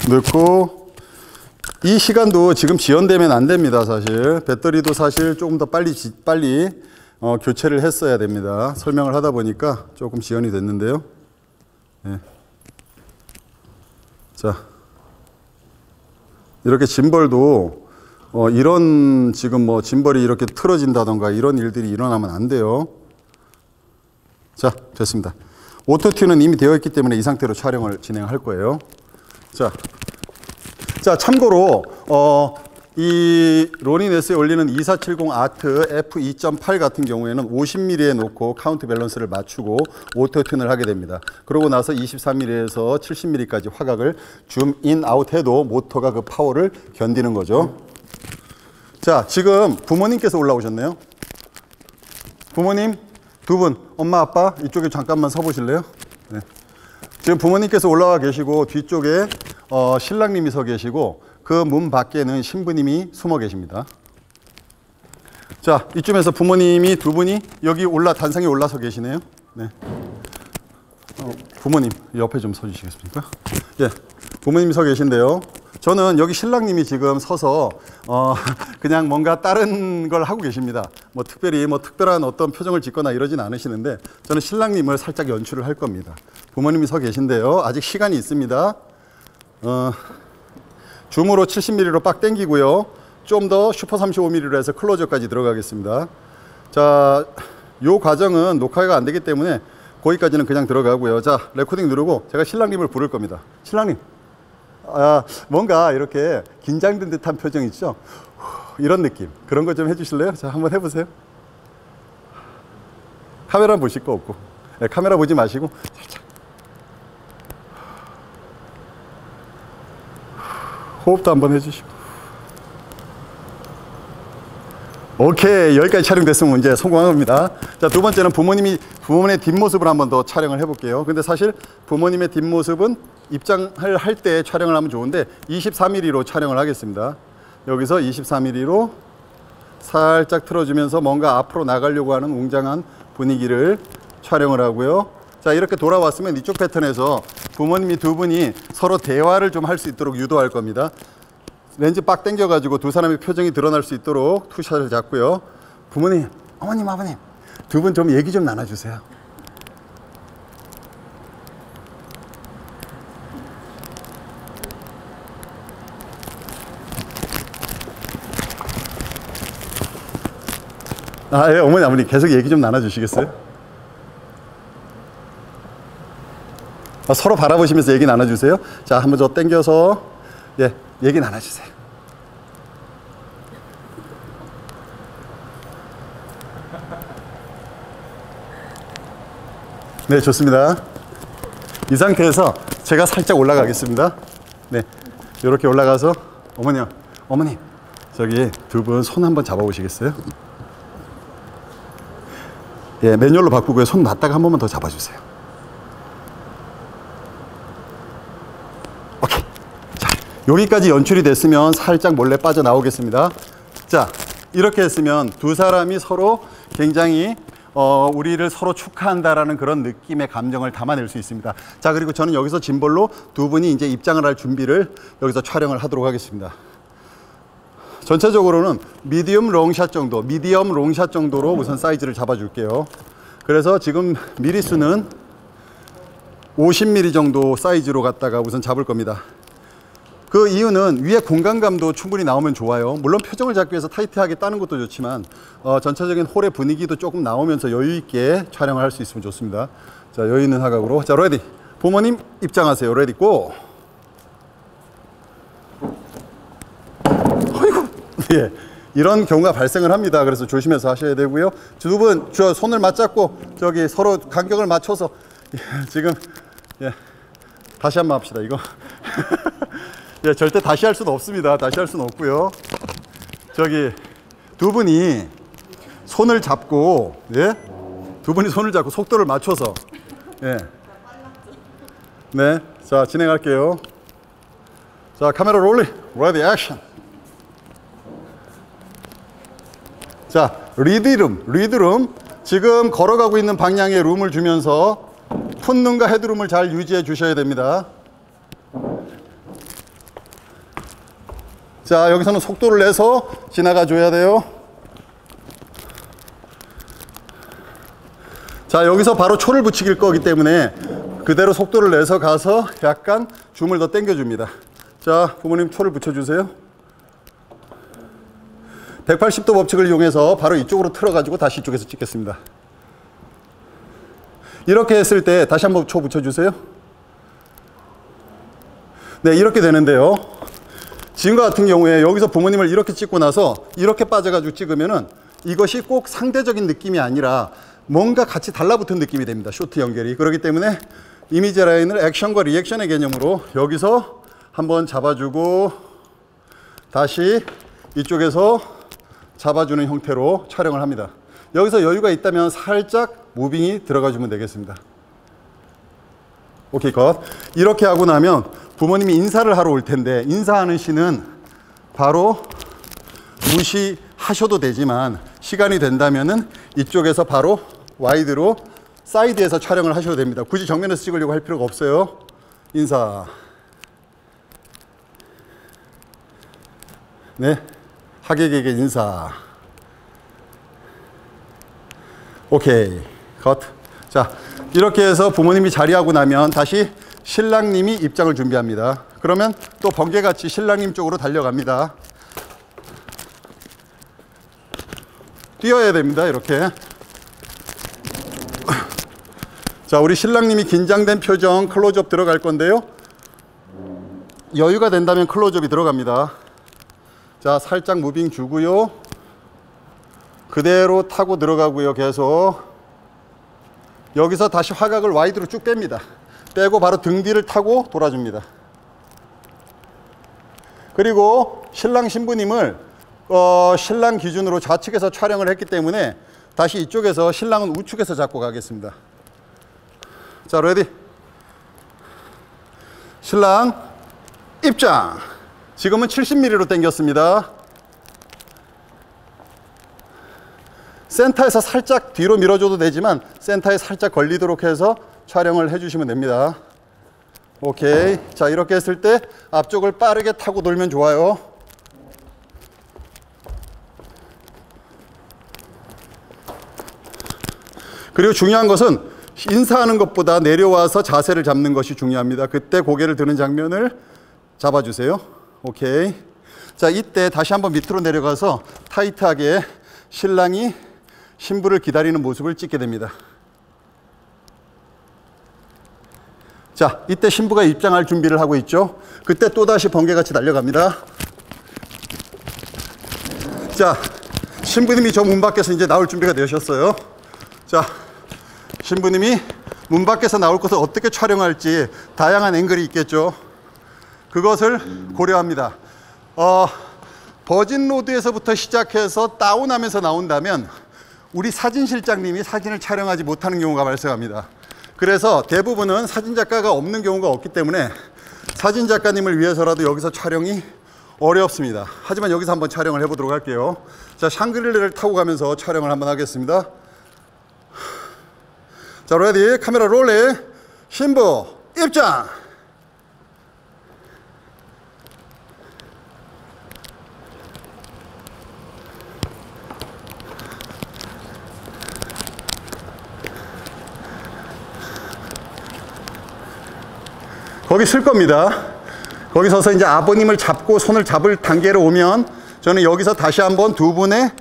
넣고, 이 시간도 지금 지연되면 안 됩니다, 사실. 배터리도 사실 조금 더 빨리 교체를 했어야 됩니다. 설명을 하다 보니까 조금 지연이 됐는데요. 네. 자, 이렇게 짐벌도 이런 지금 뭐 짐벌이 이렇게 틀어진다던가 이런 일들이 일어나면 안 돼요. 자, 됐습니다. 오토튠은 이미 되어 있기 때문에 이 상태로 촬영을 진행할 거예요. 자, 참고로 이 로닌 S에 올리는 2470 아트 F2.8 같은 경우에는 50mm에 놓고 카운트 밸런스를 맞추고 오토튠을 하게 됩니다. 그러고 나서 24mm에서 70mm까지 화각을 줌 인 아웃 해도 모터가 그 파워를 견디는 거죠. 자, 지금 부모님께서 올라오셨네요. 부모님 두 분, 엄마 아빠 이쪽에 잠깐만 서 보실래요? 네. 지금 부모님께서 올라와 계시고 뒤쪽에 신랑님이 서 계시고 그 문 밖에는 신부님이 숨어 계십니다. 자, 이쯤에서 부모님이 두 분이 여기 단상에 올라서 계시네요. 네. 부모님 옆에 좀 서 주시겠습니까? 예, 부모님이 서 계신데요. 저는 여기 신랑님이 지금 서서 그냥 뭔가 다른 걸 하고 계십니다. 뭐 특별히 특별한 어떤 표정을 짓거나 이러진 않으시는데 저는 신랑님을 살짝 연출을 할 겁니다. 부모님이 서 계신데요. 아직 시간이 있습니다. 줌으로 70mm로 빡 당기고요. 좀 더 슈퍼 35mm로 해서 클로저까지 들어가겠습니다. 자, 요 과정은 녹화가 안 되기 때문에 거기까지는 그냥 들어가고요. 자, 레코딩 누르고 제가 신랑님을 부를 겁니다. 신랑님. 뭔가 이렇게 긴장된 듯한 표정 있죠? 이런 느낌. 그런 거 좀 해주실래요? 자, 한번 해보세요. 카메라 보실 거 없고. 네, 카메라 보지 마시고 살짝. 호흡도 한번 해주시고. 오케이, 여기까지 촬영됐으면 이제 성공한 겁니다. 자, 두 번째는 부모님의 뒷모습을 한번 더 촬영을 해볼게요. 근데 사실 부모님의 뒷모습은 입장을 할 때 촬영을 하면 좋은데 24mm로 촬영을 하겠습니다. 여기서 24mm로 살짝 틀어주면서 뭔가 앞으로 나가려고 하는 웅장한 분위기를 촬영을 하고요. 자, 이렇게 돌아왔으면 이쪽 패턴에서 부모님이 두 분이 서로 대화를 좀 할 수 있도록 유도할 겁니다. 렌즈 빡 당겨가지고 두 사람의 표정이 드러날 수 있도록 투샷을 잡고요. 부모님, 어머님, 아버님 두 분 좀 얘기 좀 나눠주세요. 예, 어머니, 아버님 계속 얘기 좀 나눠주시겠어요? 서로 바라보시면서 얘기 나눠주세요. 자, 한번 더 당겨서 예, 얘기 나눠주세요. 네, 좋습니다. 이 상태에서 제가 살짝 올라가겠습니다. 네, 이렇게 올라가서 어머님, 저기 두 분 손 한번 잡아보시겠어요? 예, 매뉴얼로 바꾸고요. 손 놨다가 한 번만 더 잡아주세요. 오케이. 자, 여기까지 연출이 됐으면 살짝 몰래 빠져나오겠습니다. 자, 이렇게 했으면 두 사람이 서로 굉장히 우리를 서로 축하한다라는 그런 느낌의 감정을 담아낼 수 있습니다. 자, 그리고 저는 여기서 짐볼로 두 분이 이제 입장을 할 준비를 여기서 촬영을 하도록 하겠습니다. 전체적으로는 미디엄 롱샷 정도로 우선 사이즈를 잡아줄게요. 그래서 지금 미리수는 50mm 정도 사이즈로 갖다가 우선 잡을 겁니다. 그 이유는 위에 공간감도 충분히 나오면 좋아요. 물론 표정을 잡기 위해서 타이트하게 따는 것도 좋지만 전체적인 홀의 분위기도 조금 나오면서 여유 있게 촬영을 할 수 있으면 좋습니다. 자, 여유 있는 하각으로. 자, 레디. 부모님 입장하세요. 레디 고. 어이구. 예. 이런 경우가 발생을 합니다. 그래서 조심해서 하셔야 되고요. 두 분 손을 맞잡고 저기 서로 간격을 맞춰서 지금 예. 다시 한번 합시다. 이거. 예, 절대 다시 할 수는 없습니다. 다시 할 수는 없고요. 저기 두 분이 손을 잡고 예? 두 분이 손을 잡고 속도를 맞춰서 예. 네. 자, 진행할게요. 자, 카메라 롤링. 레디 액션. 자, 리드룸. 지금 걸어가고 있는 방향의 룸을 주면서 풋눈과 헤드룸을 잘 유지해 주셔야 됩니다. 자, 여기서는 속도를 내서 지나가 줘야 돼요. 자, 여기서 바로 초를 붙이길 거기 때문에 그대로 속도를 내서 가서 약간 줌을 더 당겨 줍니다. 자, 부모님 초를 붙여 주세요. 180도 법칙을 이용해서 바로 이쪽으로 틀어 가지고 다시 이쪽에서 찍겠습니다. 이렇게 했을 때 다시 한번 초 붙여 주세요. 네, 이렇게 되는데요. 지금과 같은 경우에 여기서 부모님을 이렇게 찍고 나서 이렇게 빠져가지고 찍으면은 이것이 꼭 상대적인 느낌이 아니라 뭔가 같이 달라붙은 느낌이 됩니다. 쇼트 연결이. 그렇기 때문에 이미지 라인을 액션과 리액션의 개념으로 여기서 한번 잡아주고 다시 이쪽에서 잡아주는 형태로 촬영을 합니다. 여기서 여유가 있다면 살짝 무빙이 들어가 주면 되겠습니다. 오케이, 컷. 이렇게 하고 나면 부모님이 인사를 하러 올 텐데 인사하는 씬은 바로 무시하셔도 되지만 시간이 된다면은 이쪽에서 바로 와이드로 사이드에서 촬영을 하셔도 됩니다. 굳이 정면에서 찍으려고 할 필요가 없어요. 인사. 네. 하객에게 인사. 오케이. 컷. 자, 이렇게 해서 부모님이 자리하고 나면 다시 신랑님이 입장을 준비합니다. 그러면 또 번개같이 신랑님 쪽으로 달려갑니다. 뛰어야 됩니다. 이렇게. 자, 우리 신랑님이 긴장된 표정 클로즈업 들어갈 건데요. 여유가 된다면 클로즈업이 들어갑니다. 자, 살짝 무빙 주고요. 그대로 타고 들어가고요. 계속. 여기서 다시 화각을 와이드로 쭉 뺍니다. 빼고 바로 등 뒤를 타고 돌아줍니다. 그리고 신랑 신부님을 신랑 기준으로 좌측에서 촬영을 했기 때문에 다시 이쪽에서 신랑은 우측에서 잡고 가겠습니다. 자, 레디. 신랑 입장. 지금은 70mm로 당겼습니다. 센터에서 살짝 뒤로 밀어줘도 되지만 센터에 살짝 걸리도록 해서 촬영을 해주시면 됩니다. 오케이. 자, 이렇게 했을 때 앞쪽을 빠르게 타고 돌면 좋아요. 그리고 중요한 것은 인사하는 것보다 내려와서 자세를 잡는 것이 중요합니다. 그때 고개를 드는 장면을 잡아주세요. 오케이. 자, 이때 다시 한번 밑으로 내려가서 타이트하게 신랑이 신부를 기다리는 모습을 찍게 됩니다. 자, 이때 신부가 입장할 준비를 하고 있죠. 그때 또다시 번개같이 달려갑니다. 자, 신부님이 저 문 밖에서 이제 나올 준비가 되셨어요. 자, 신부님이 문 밖에서 나올 것을 어떻게 촬영할지 다양한 앵글이 있겠죠. 그것을 고려합니다. 버진 로드에서부터 시작해서 다운하면서 나온다면 우리 사진실장님이 사진을 촬영하지 못하는 경우가 발생합니다. 그래서 대부분은 사진작가가 없는 경우가 없기 때문에 사진작가님을 위해서라도 여기서 촬영이 어렵습니다. 하지만 여기서 한번 촬영을 해보도록 할게요. 자, 샹그릴레를 타고 가면서 촬영을 한번 하겠습니다. 자, 레디. 카메라 롤링. 신부 입장. 거기 쓸 겁니다. 거기 서서 이제 아버님을 잡고 손을 잡을 단계로 오면 저는 여기서 다시 한번 두 분의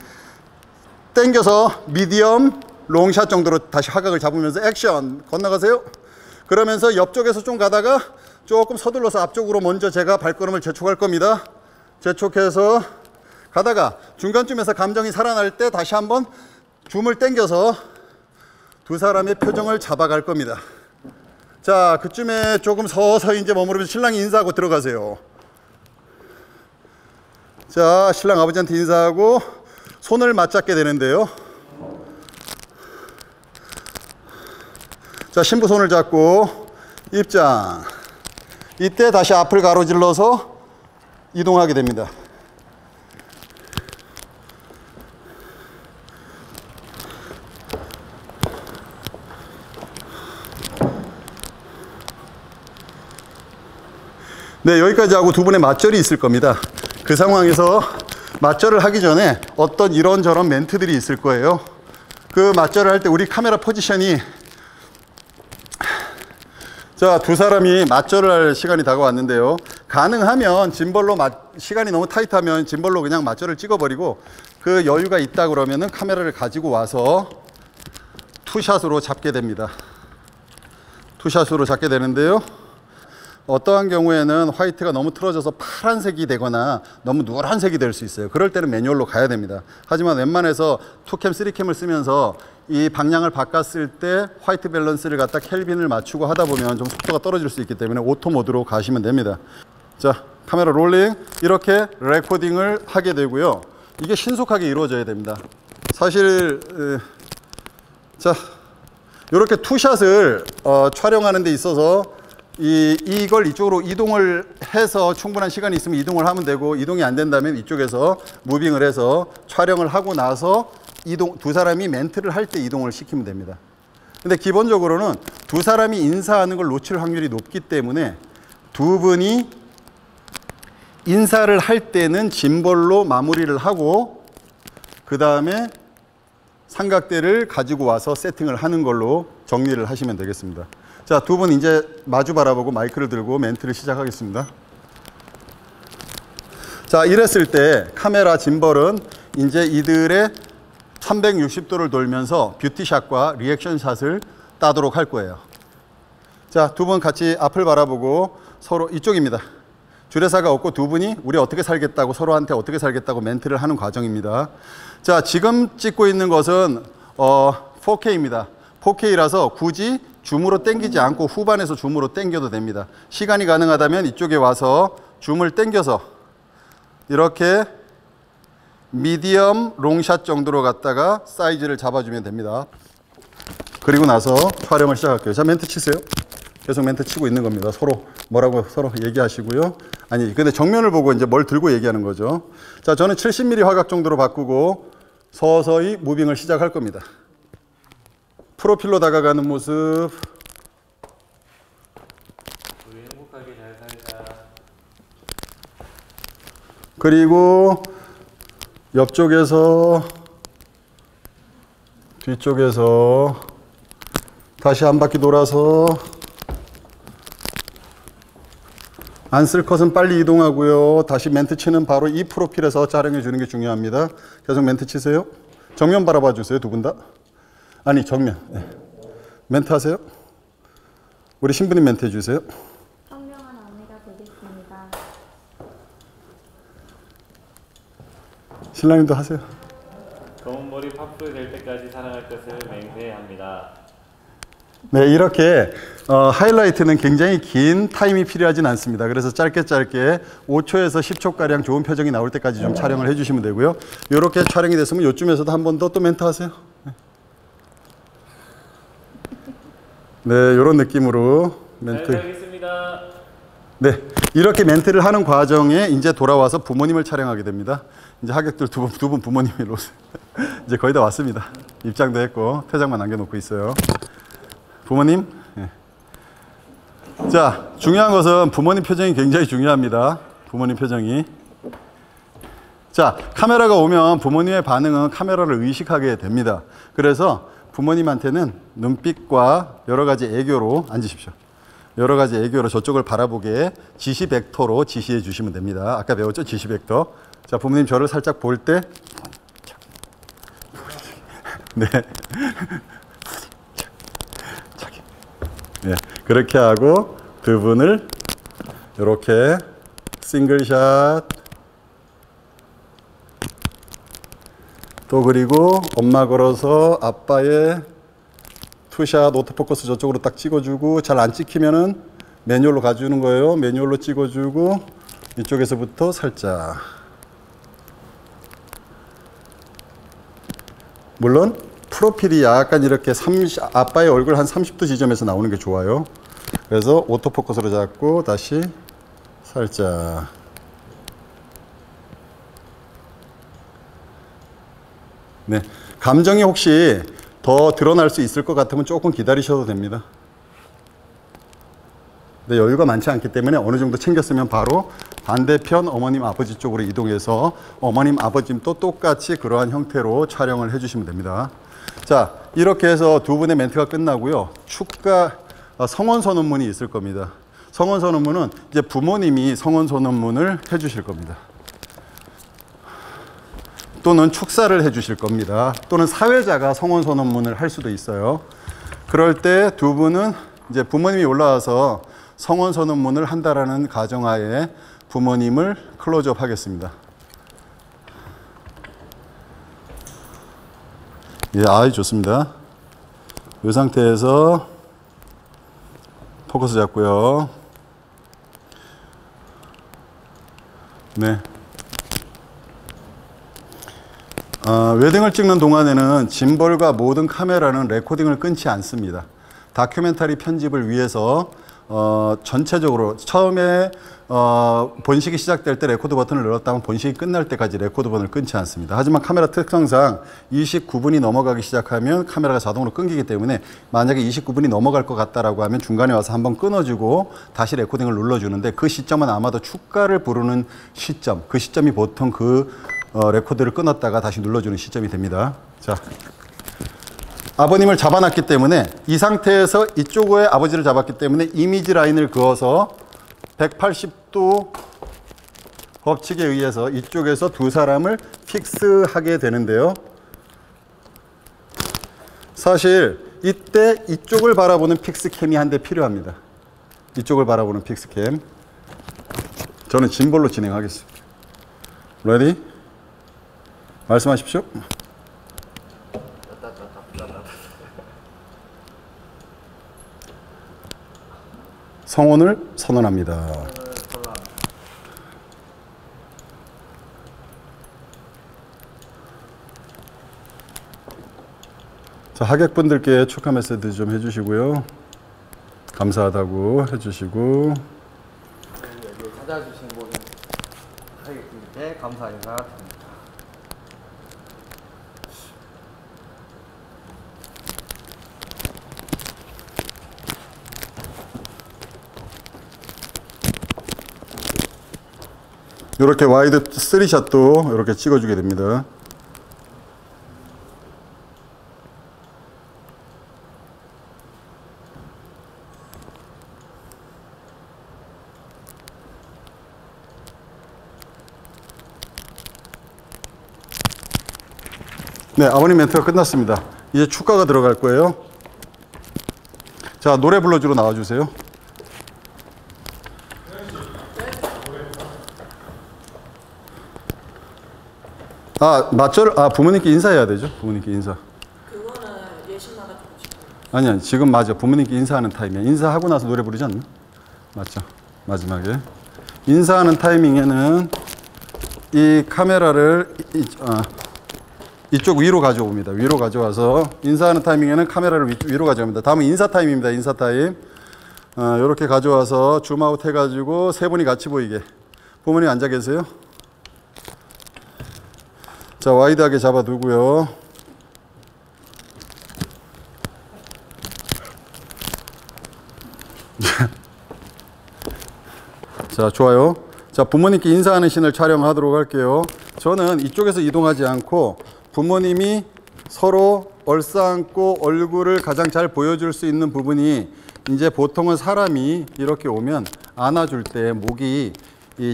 당겨서 미디엄 롱샷 정도로 다시 화각을 잡으면서 액션 건너가세요. 그러면서 옆쪽에서 좀 가다가 조금 서둘러서 앞쪽으로 먼저 제가 발걸음을 재촉할 겁니다. 재촉해서 가다가 중간쯤에서 감정이 살아날 때 다시 한번 줌을 당겨서 두 사람의 표정을 잡아갈 겁니다. 자, 그쯤에 조금 서서히 이제 머무르면서 신랑이 인사하고 들어가세요. 자, 신랑 아버지한테 인사하고 손을 맞잡게 되는데요. 자, 신부 손을 잡고 입장. 이때 다시 앞을 가로질러서 이동하게 됩니다. 네, 여기까지 하고 두 분의 맞절이 있을 겁니다. 그 상황에서 맞절을 하기 전에 어떤 이런저런 멘트들이 있을 거예요. 그 맞절을 할 때 우리 카메라 포지션이, 자, 두 사람이 맞절을 할 시간이 다가왔는데요. 가능하면 짐벌로 시간이 너무 타이트하면 짐벌로 그냥 맞절을 찍어버리고, 그 여유가 있다 그러면은 카메라를 가지고 와서 투샷으로 잡게 됩니다. 투샷으로 잡게 되는데요. 어떠한 경우에는 화이트가 너무 틀어져서 파란색이 되거나 너무 노란색이 될 수 있어요. 그럴 때는 매뉴얼로 가야 됩니다. 하지만 웬만해서 2캠, 3캠을 쓰면서 이 방향을 바꿨을 때 화이트 밸런스를 갖다 켈빈을 맞추고 하다 보면 좀 속도가 떨어질 수 있기 때문에 오토 모드로 가시면 됩니다. 자, 카메라 롤링. 이렇게 레코딩을 하게 되고요. 이게 신속하게 이루어져야 됩니다. 사실 자, 이렇게 투샷을 촬영하는 데 있어서 이걸 이쪽으로 이동을 해서 충분한 시간이 있으면 이동을 하면 되고, 이동이 안 된다면 이쪽에서 무빙을 해서 촬영을 하고 나서 두 사람이 멘트를 할 때 이동을 시키면 됩니다. 근데 기본적으로는 두 사람이 인사하는 걸 놓칠 확률이 높기 때문에 두 분이 인사를 할 때는 짐벌로 마무리를 하고 그 다음에 삼각대를 가지고 와서 세팅을 하는 걸로 정리를 하시면 되겠습니다. 자, 두 분 이제 마주 바라보고 마이크를 들고 멘트를 시작하겠습니다. 자, 이랬을 때 카메라 짐벌은 이제 이들의 360도를 돌면서 뷰티샷과 리액션샷을 따도록 할 거예요. 자, 두 분 같이 앞을 바라보고 서로 이쪽입니다. 주례사가 없고 두 분이 우리 어떻게 살겠다고 서로한테 어떻게 살겠다고 멘트를 하는 과정입니다. 자, 지금 찍고 있는 것은 4K입니다. 4K라서 굳이 줌으로 당기지 않고 후반에서 줌으로 당겨도 됩니다. 시간이 가능하다면 이쪽에 와서 줌을 당겨서 이렇게 미디엄 롱샷 정도로 갖다가 사이즈를 잡아주면 됩니다. 그리고 나서 촬영을 시작할게요. 자, 멘트 치세요. 계속 멘트 치고 있는 겁니다. 서로 뭐라고 서로 얘기하시고요. 아니, 근데 정면을 보고 이제 뭘 들고 얘기하는 거죠. 자, 저는 70mm 화각 정도로 바꾸고 서서히 무빙을 시작할 겁니다. 프로필로 다가가는 모습. 우리 행복하게 잘 살자. 그리고 옆쪽에서 뒤쪽에서 다시 한 바퀴 돌아서 안 쓸 컷은 빨리 이동하고요. 다시 멘트 치는 바로 이 프로필에서 촬영해 주는 게 중요합니다. 계속 멘트 치세요. 정면 바라봐 주세요. 두 분 다. 아니, 정면. 네. 멘트 하세요. 우리 신부님 멘트 해주세요. 현명한 아내가 되겠습니다. 신랑님도 하세요. 검은 머리 파풀 될 때까지 사랑할 것을 맹세합니다. 네, 이렇게 하이라이트는 굉장히 긴 타임이 필요하진 않습니다. 그래서 짧게 5초에서 10초가량 좋은 표정이 나올 때까지 좀 촬영을 해주시면 되고요. 이렇게 촬영이 됐으면 이쯤에서도 한 번 더 또 멘트 하세요. 네, 이런 느낌으로 멘트. 잘 살겠습니다. 네, 이렇게 멘트를 하는 과정에 이제 돌아와서 부모님을 촬영하게 됩니다. 이제 하객들 두 분 부모님이 이제 거의 다 왔습니다. 입장도 했고 퇴장만 남겨놓고 있어요. 부모님. 네. 자, 중요한 것은 부모님 표정이 굉장히 중요합니다. 부모님 표정이. 자, 카메라가 오면 부모님의 반응은 카메라를 의식하게 됩니다. 그래서 부모님한테는 눈빛과 여러 가지 애교로 앉으십시오. 여러 가지 애교로 저쪽을 바라보게 지시 벡터로 지시해 주시면 됩니다. 아까 배웠죠? 지시 벡터. 자, 부모님 저를 살짝 볼 때, 네. 네. 그렇게 하고 두 분을 이렇게 싱글샷, 또 그리고 엄마 걸어서 아빠의 투샷 오토포커스 저쪽으로 딱 찍어주고, 잘 안 찍히면은 매뉴얼로 가주는 거예요. 매뉴얼로 찍어주고 이쪽에서부터 살짝, 물론 프로필이 약간 이렇게 아빠의 얼굴 한 30도 지점에서 나오는 게 좋아요. 그래서 오토포커스로 잡고 다시 살짝, 네, 감정이 혹시 더 드러날 수 있을 것 같으면 조금 기다리셔도 됩니다. 근데 여유가 많지 않기 때문에 어느 정도 챙겼으면 바로 반대편 어머님 아버지 쪽으로 이동해서 어머님 아버님도 똑같이 그러한 형태로 촬영을 해주시면 됩니다. 자, 이렇게 해서 두 분의 멘트가 끝나고요. 축가 성원 선언문이 있을 겁니다. 성원 선언문은 이제 부모님이 성원 선언문을 해주실 겁니다. 또는 축사를 해주실 겁니다. 또는 사회자가 성원 선언문을 할 수도 있어요. 그럴 때 두 분은 이제 부모님이 올라와서 성원 선언문을 한다라는 가정하에 부모님을 클로즈업 하겠습니다. 예, 아이 좋습니다. 이 상태에서 포커스 잡고요. 네. 웨딩을 찍는 동안에는 짐벌과 모든 카메라는 레코딩을 끊지 않습니다. 다큐멘터리 편집을 위해서 전체적으로 처음에 본식이 시작될 때 레코드 버튼을 눌렀다면 본식이 끝날 때까지 레코드 버튼을 끊지 않습니다. 하지만 카메라 특성상 29분이 넘어가기 시작하면 카메라가 자동으로 끊기기 때문에 만약에 29분이 넘어갈 것 같다라고 하면 중간에 와서 한번 끊어주고 다시 레코딩을 눌러주는데, 그 시점은 아마도 축가를 부르는 시점, 그 시점이 보통 그 레코드를 끊었다가 다시 눌러주는 시점이 됩니다. 자, 아버님을 잡아놨기 때문에 이 상태에서 이쪽에 아버지를 잡았기 때문에 이미지 라인을 그어서 180도 법칙에 의해서 이쪽에서 두 사람을 픽스하게 되는데요. 사실 이때 이쪽을 바라보는 픽스캠이 한 대 필요합니다. 이쪽을 바라보는 픽스캠. 저는 짐볼로 진행하겠습니다. 레디? 말씀하십시오. 성원을 선언합니다. 자, 하객분들께 축하 메시지 좀 해주시고요. 감사하다고 해주시고. 여기 찾아주신 모든 하객분들께 감사 인사 드립니다. 이렇게 와이드 3샷도 이렇게 찍어주게 됩니다. 네, 아버님 멘트가 끝났습니다. 이제 축가가 들어갈 거예요. 자, 노래 불러주러 나와주세요. 맞절, 부모님께 인사해야 되죠. 부모님께 인사. 그거는 예신마다 조금씩. 아니야, 지금 맞아. 부모님께 인사하는 타임이야. 인사하고 나서 노래 부르지 않나? 맞죠. 마지막에. 인사하는 타이밍에는 이 카메라를 이쪽 위로 가져옵니다. 위로 가져와서 인사하는 타이밍에는 카메라를 위로 가져갑니다. 다음은 인사 타임입니다. 인사 타임. 이렇게 가져와서 줌아웃 해가지고 세 분이 같이 보이게. 부모님 앉아 계세요. 자, 와이드하게 잡아두고요. 자, 좋아요. 자, 부모님께 인사하는 씬을 촬영하도록 할게요. 저는 이쪽에서 이동하지 않고 부모님이 서로 얼싸안고 얼굴을 가장 잘 보여줄 수 있는 부분이 이제 보통은 사람이 이렇게 오면 안아줄 때 목이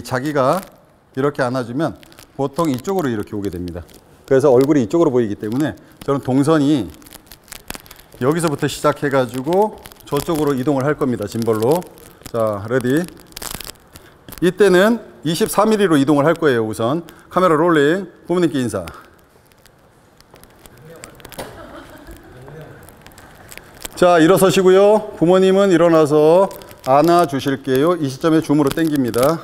자기가 이렇게 안아주면 보통 이쪽으로 이렇게 오게 됩니다. 그래서 얼굴이 이쪽으로 보이기 때문에 저는 동선이 여기서부터 시작해가지고 저쪽으로 이동을 할 겁니다. 짐벌로. 자, 레디. 이때는 24mm로 이동을 할 거예요. 우선 카메라 롤링. 부모님께 인사. 자, 일어서시고요. 부모님은 일어나서 안아 주실게요. 이 시점에 줌으로 당깁니다.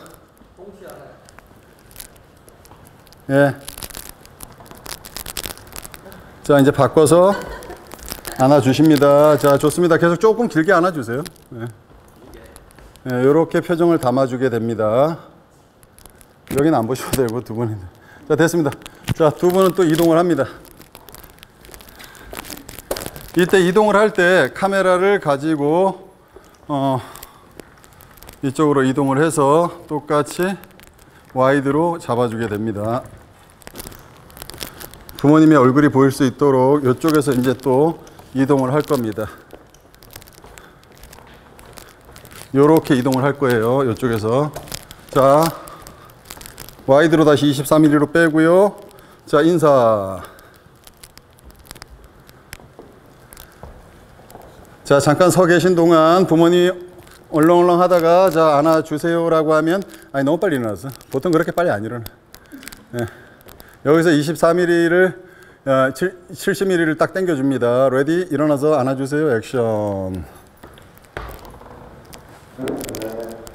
예. 자, 이제 바꿔서 안아 주십니다. 자, 좋습니다. 계속 조금 길게 안아 주세요. 예. 예, 이렇게 표정을 담아주게 됩니다. 여기는 안 보셔도 되고 두 분은. 자, 됐습니다. 자, 두 분은 또 이동을 합니다. 이때 이동을 할 때 카메라를 가지고 이쪽으로 이동을 해서 똑같이 와이드로 잡아주게 됩니다. 부모님의 얼굴이 보일 수 있도록 이쪽에서 이제 또 이동을 할 겁니다. 요렇게 이동을 할 거예요. 이쪽에서. 자, 와이드로 다시 24mm로 빼고요. 자, 인사. 자, 잠깐 서 계신 동안 부모님 얼렁얼렁 하다가 자, 안아주세요라고 하면 아니 너무 빨리 일어났어. 보통 그렇게 빨리 안 일어나. 네. 여기서 24mm를 70mm를 딱 당겨줍니다. 레디 일어나서 안아주세요. 액션.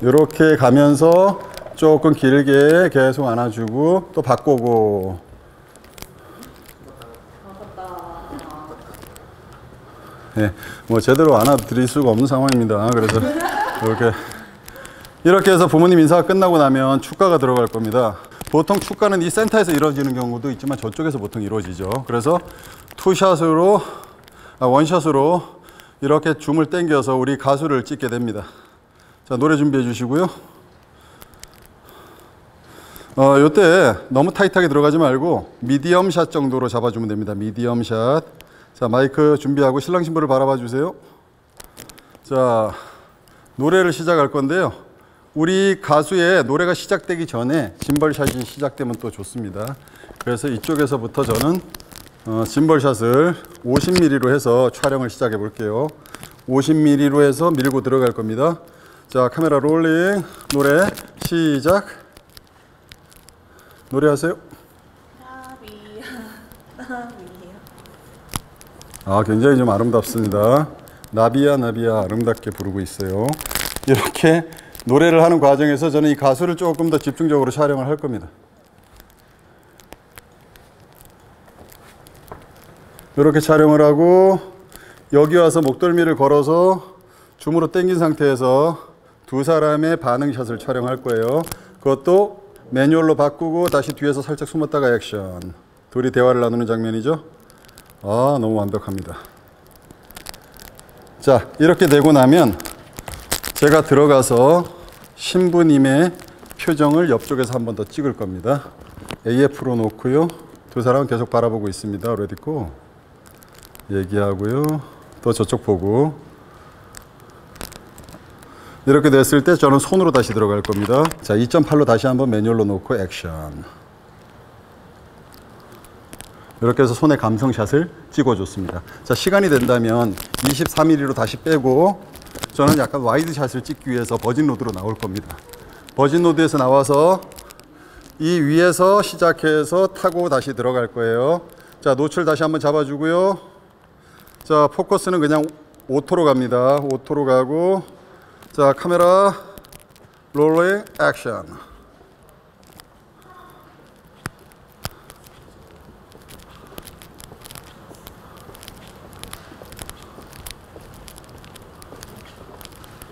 이렇게 가면서 조금 길게 계속 안아주고 또 바꾸고. 예, 뭐 제대로 안아드릴 수가 없는 상황입니다. 그래서 이렇게 해서 부모님 인사가 끝나고 나면 축가가 들어갈 겁니다. 보통 축가는 이 센터에서 이루어지는 경우도 있지만 저쪽에서 보통 이루어지죠. 그래서 원샷으로 이렇게 줌을 당겨서 우리 가수를 찍게 됩니다. 자, 노래 준비해 주시고요. 요때 너무 타이트하게 들어가지 말고 미디엄 샷 정도로 잡아주면 됩니다. 미디엄 샷. 자, 마이크 준비하고 신랑 신부를 바라봐 주세요. 자, 노래를 시작할 건데요. 우리 가수의 노래가 시작되기 전에 짐벌샷이 시작되면 또 좋습니다. 그래서 이쪽에서부터 저는 짐벌샷을 50mm로 해서 촬영을 시작해 볼게요. 50mm로 해서 밀고 들어갈 겁니다. 자, 카메라 롤링. 노래 시작. 노래하세요. 아, 굉장히 좀 아름답습니다. 나비야 나비야 아름답게 부르고 있어요. 이렇게 노래를 하는 과정에서 저는 이 가수를 조금 더 집중적으로 촬영을 할 겁니다. 이렇게 촬영을 하고 여기 와서 목덜미를 걸어서 줌으로 당긴 상태에서 두 사람의 반응샷을 촬영할 거예요. 그것도 매뉴얼로 바꾸고 다시 뒤에서 살짝 숨었다가 액션. 둘이 대화를 나누는 장면이죠. 아, 너무 완벽합니다. 자, 이렇게 되고 나면 제가 들어가서 신부님의 표정을 옆쪽에서 한 번 더 찍을 겁니다. AF로 놓고요. 두 사람은 계속 바라보고 있습니다. 레디 고. 얘기하고요. 또 저쪽 보고. 이렇게 됐을 때 저는 손으로 다시 들어갈 겁니다. 자, 2.8로 다시 한번 매뉴얼로 놓고 액션. 이렇게 해서 손에 감성샷을 찍어줬습니다. 자, 시간이 된다면 24mm로 다시 빼고 저는 약간 와이드 샷을 찍기 위해서 버진 로드로 나올 겁니다. 버진 로드에서 나와서 이 위에서 시작해서 타고 다시 들어갈 거예요. 자, 노출 다시 한번 잡아주고요. 자, 포커스는 그냥 오토로 갑니다. 오토로 가고. 자, 카메라 롤링 액션.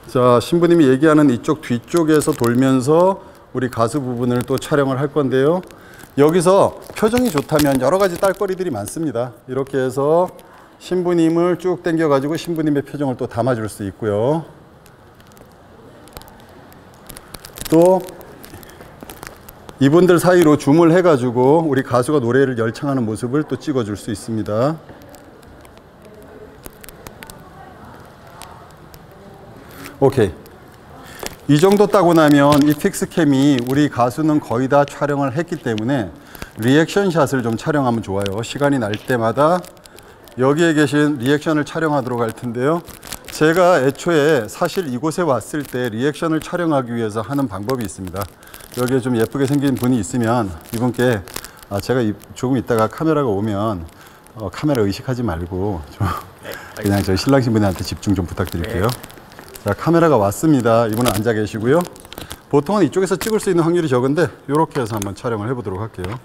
자, 신부님이 얘기하는 이쪽 뒤쪽에서 돌면서 우리 가수 부분을 또 촬영을 할 건데요. 여기서 표정이 좋다면 여러 가지 딸거리들이 많습니다. 이렇게 해서 신부님을 쭉 당겨가지고 신부님의 표정을 또 담아줄 수 있고요. 또 이분들 사이로 줌을 해가지고 우리 가수가 노래를 열창하는 모습을 또 찍어줄 수 있습니다. 오케이. 이 정도 따고 나면 이 픽스캠이 우리 가수는 거의 다 촬영을 했기 때문에 리액션 샷을 좀 촬영하면 좋아요. 시간이 날 때마다 여기에 계신 리액션을 촬영하도록 할 텐데요. 제가 애초에 사실 이곳에 왔을 때 리액션을 촬영하기 위해서 하는 방법이 있습니다. 여기에 좀 예쁘게 생긴 분이 있으면 이분께 제가 조금 있다가 카메라가 오면 카메라 의식하지 말고 좀 그냥 저희 신랑 신부님한테 집중 좀 부탁드릴게요. 자, 카메라가 왔습니다. 이분은 앉아 계시고요. 보통은 이쪽에서 찍을 수 있는 확률이 적은데 이렇게 해서 한번 촬영을 해보도록 할게요.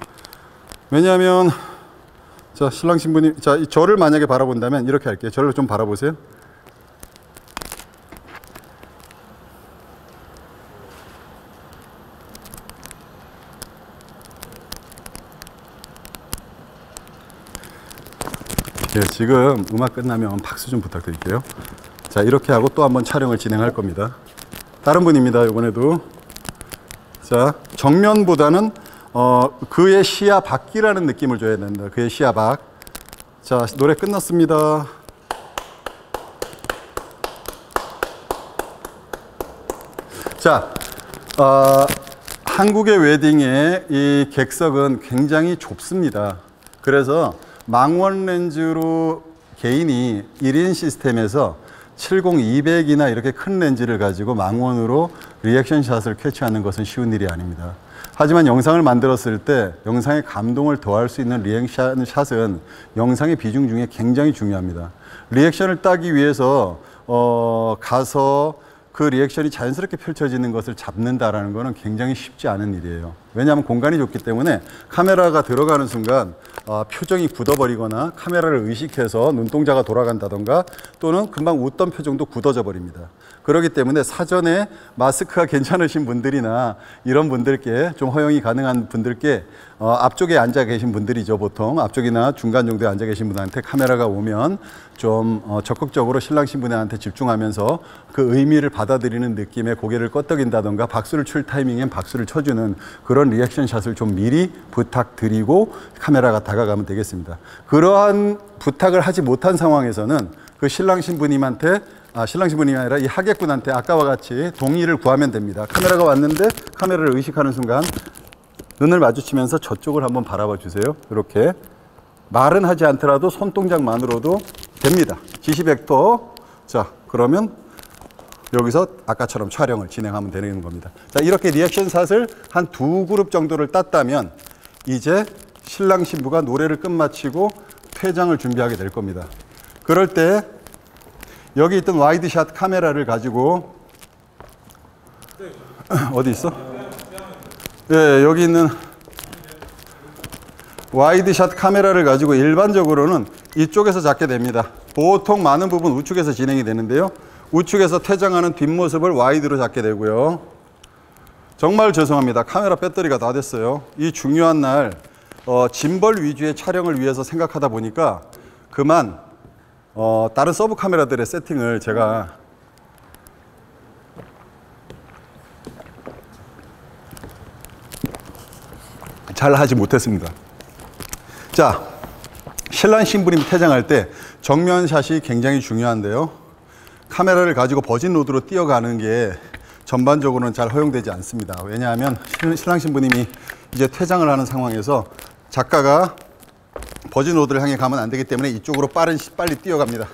왜냐하면 자, 신랑 신부님, 자, 저를 만약에 바라본다면 이렇게 할게요. 저를 좀 바라보세요. 네, 지금 음악 끝나면 박수 좀 부탁드릴게요. 자, 이렇게 하고 또 한번 촬영을 진행할 겁니다. 다른 분입니다. 이번에도. 자, 정면보다는 그의 시야 밖이라는 느낌을 줘야 된다. 그의 시야 밖. 자, 노래 끝났습니다. 자, 한국의 웨딩의 이 객석은 굉장히 좁습니다. 그래서 망원 렌즈로 개인이 1인 시스템에서 70-200이나 이렇게 큰 렌즈를 가지고 망원으로 리액션 샷을 캐치하는 것은 쉬운 일이 아닙니다. 하지만 영상을 만들었을 때 영상의 감동을 더할 수 있는 리액션 샷은 영상의 비중 중에 굉장히 중요합니다. 리액션을 따기 위해서 가서 그 리액션이 자연스럽게 펼쳐지는 것을 잡는다라는 것은 굉장히 쉽지 않은 일이에요. 왜냐하면 공간이 좁기 때문에 카메라가 들어가는 순간 표정이 굳어버리거나 카메라를 의식해서 눈동자가 돌아간다던가 또는 금방 웃던 표정도 굳어져 버립니다. 그렇기 때문에 사전에 마스크가 괜찮으신 분들이나 이런 분들께 좀 허용이 가능한 분들께 앞쪽에 앉아 계신 분들이죠. 보통 앞쪽이나 중간 정도에 앉아 계신 분한테 카메라가 오면 좀 적극적으로 신랑 신부님한테 집중하면서 그 의미를 받아들이는 느낌에 고개를 끄덕인다던가 박수를 칠 타이밍엔 박수를 쳐주는 그런 리액션 샷을 좀 미리 부탁드리고 카메라가 다가가면 되겠습니다. 그러한 부탁을 하지 못한 상황에서는 그 신랑 신부님한테 신랑 신부님이 아니라 이 하객분한테 아까와 같이 동의를 구하면 됩니다. 카메라가 왔는데 카메라를 의식하는 순간 눈을 마주치면서 저쪽을 한번 바라봐 주세요. 이렇게 말은 하지 않더라도 손동작만으로도 됩니다. 지시 벡터. 자, 그러면 여기서 아까처럼 촬영을 진행하면 되는 겁니다. 자, 이렇게 리액션 샷을 한 2그룹 정도를 땄다면 이제 신랑 신부가 노래를 끝마치고 퇴장을 준비하게 될 겁니다. 그럴 때 여기 있던 와이드샷 카메라를 가지고 어디 있어? 예, 여기 있는 와이드샷 카메라를 가지고 일반적으로는 이쪽에서 잡게 됩니다. 보통 많은 부분 우측에서 진행이 되는데요. 우측에서 퇴장하는 뒷모습을 와이드로 잡게 되고요. 정말 죄송합니다. 카메라 배터리가 다 됐어요. 이 중요한 날 짐벌 위주의 촬영을 위해서 생각하다 보니까 그만 다른 서브 카메라들의 세팅을 제가 잘 하지 못했습니다. 자, 신랑 신부님 퇴장할 때 정면샷이 굉장히 중요한데요. 카메라를 가지고 버진 로드로 뛰어가는 게 전반적으로는 잘 허용되지 않습니다. 왜냐하면 신랑 신부님이 이제 퇴장을 하는 상황에서 작가가 버진 로드를 향해 가면 안 되기 때문에 이쪽으로 빨리 뛰어갑니다.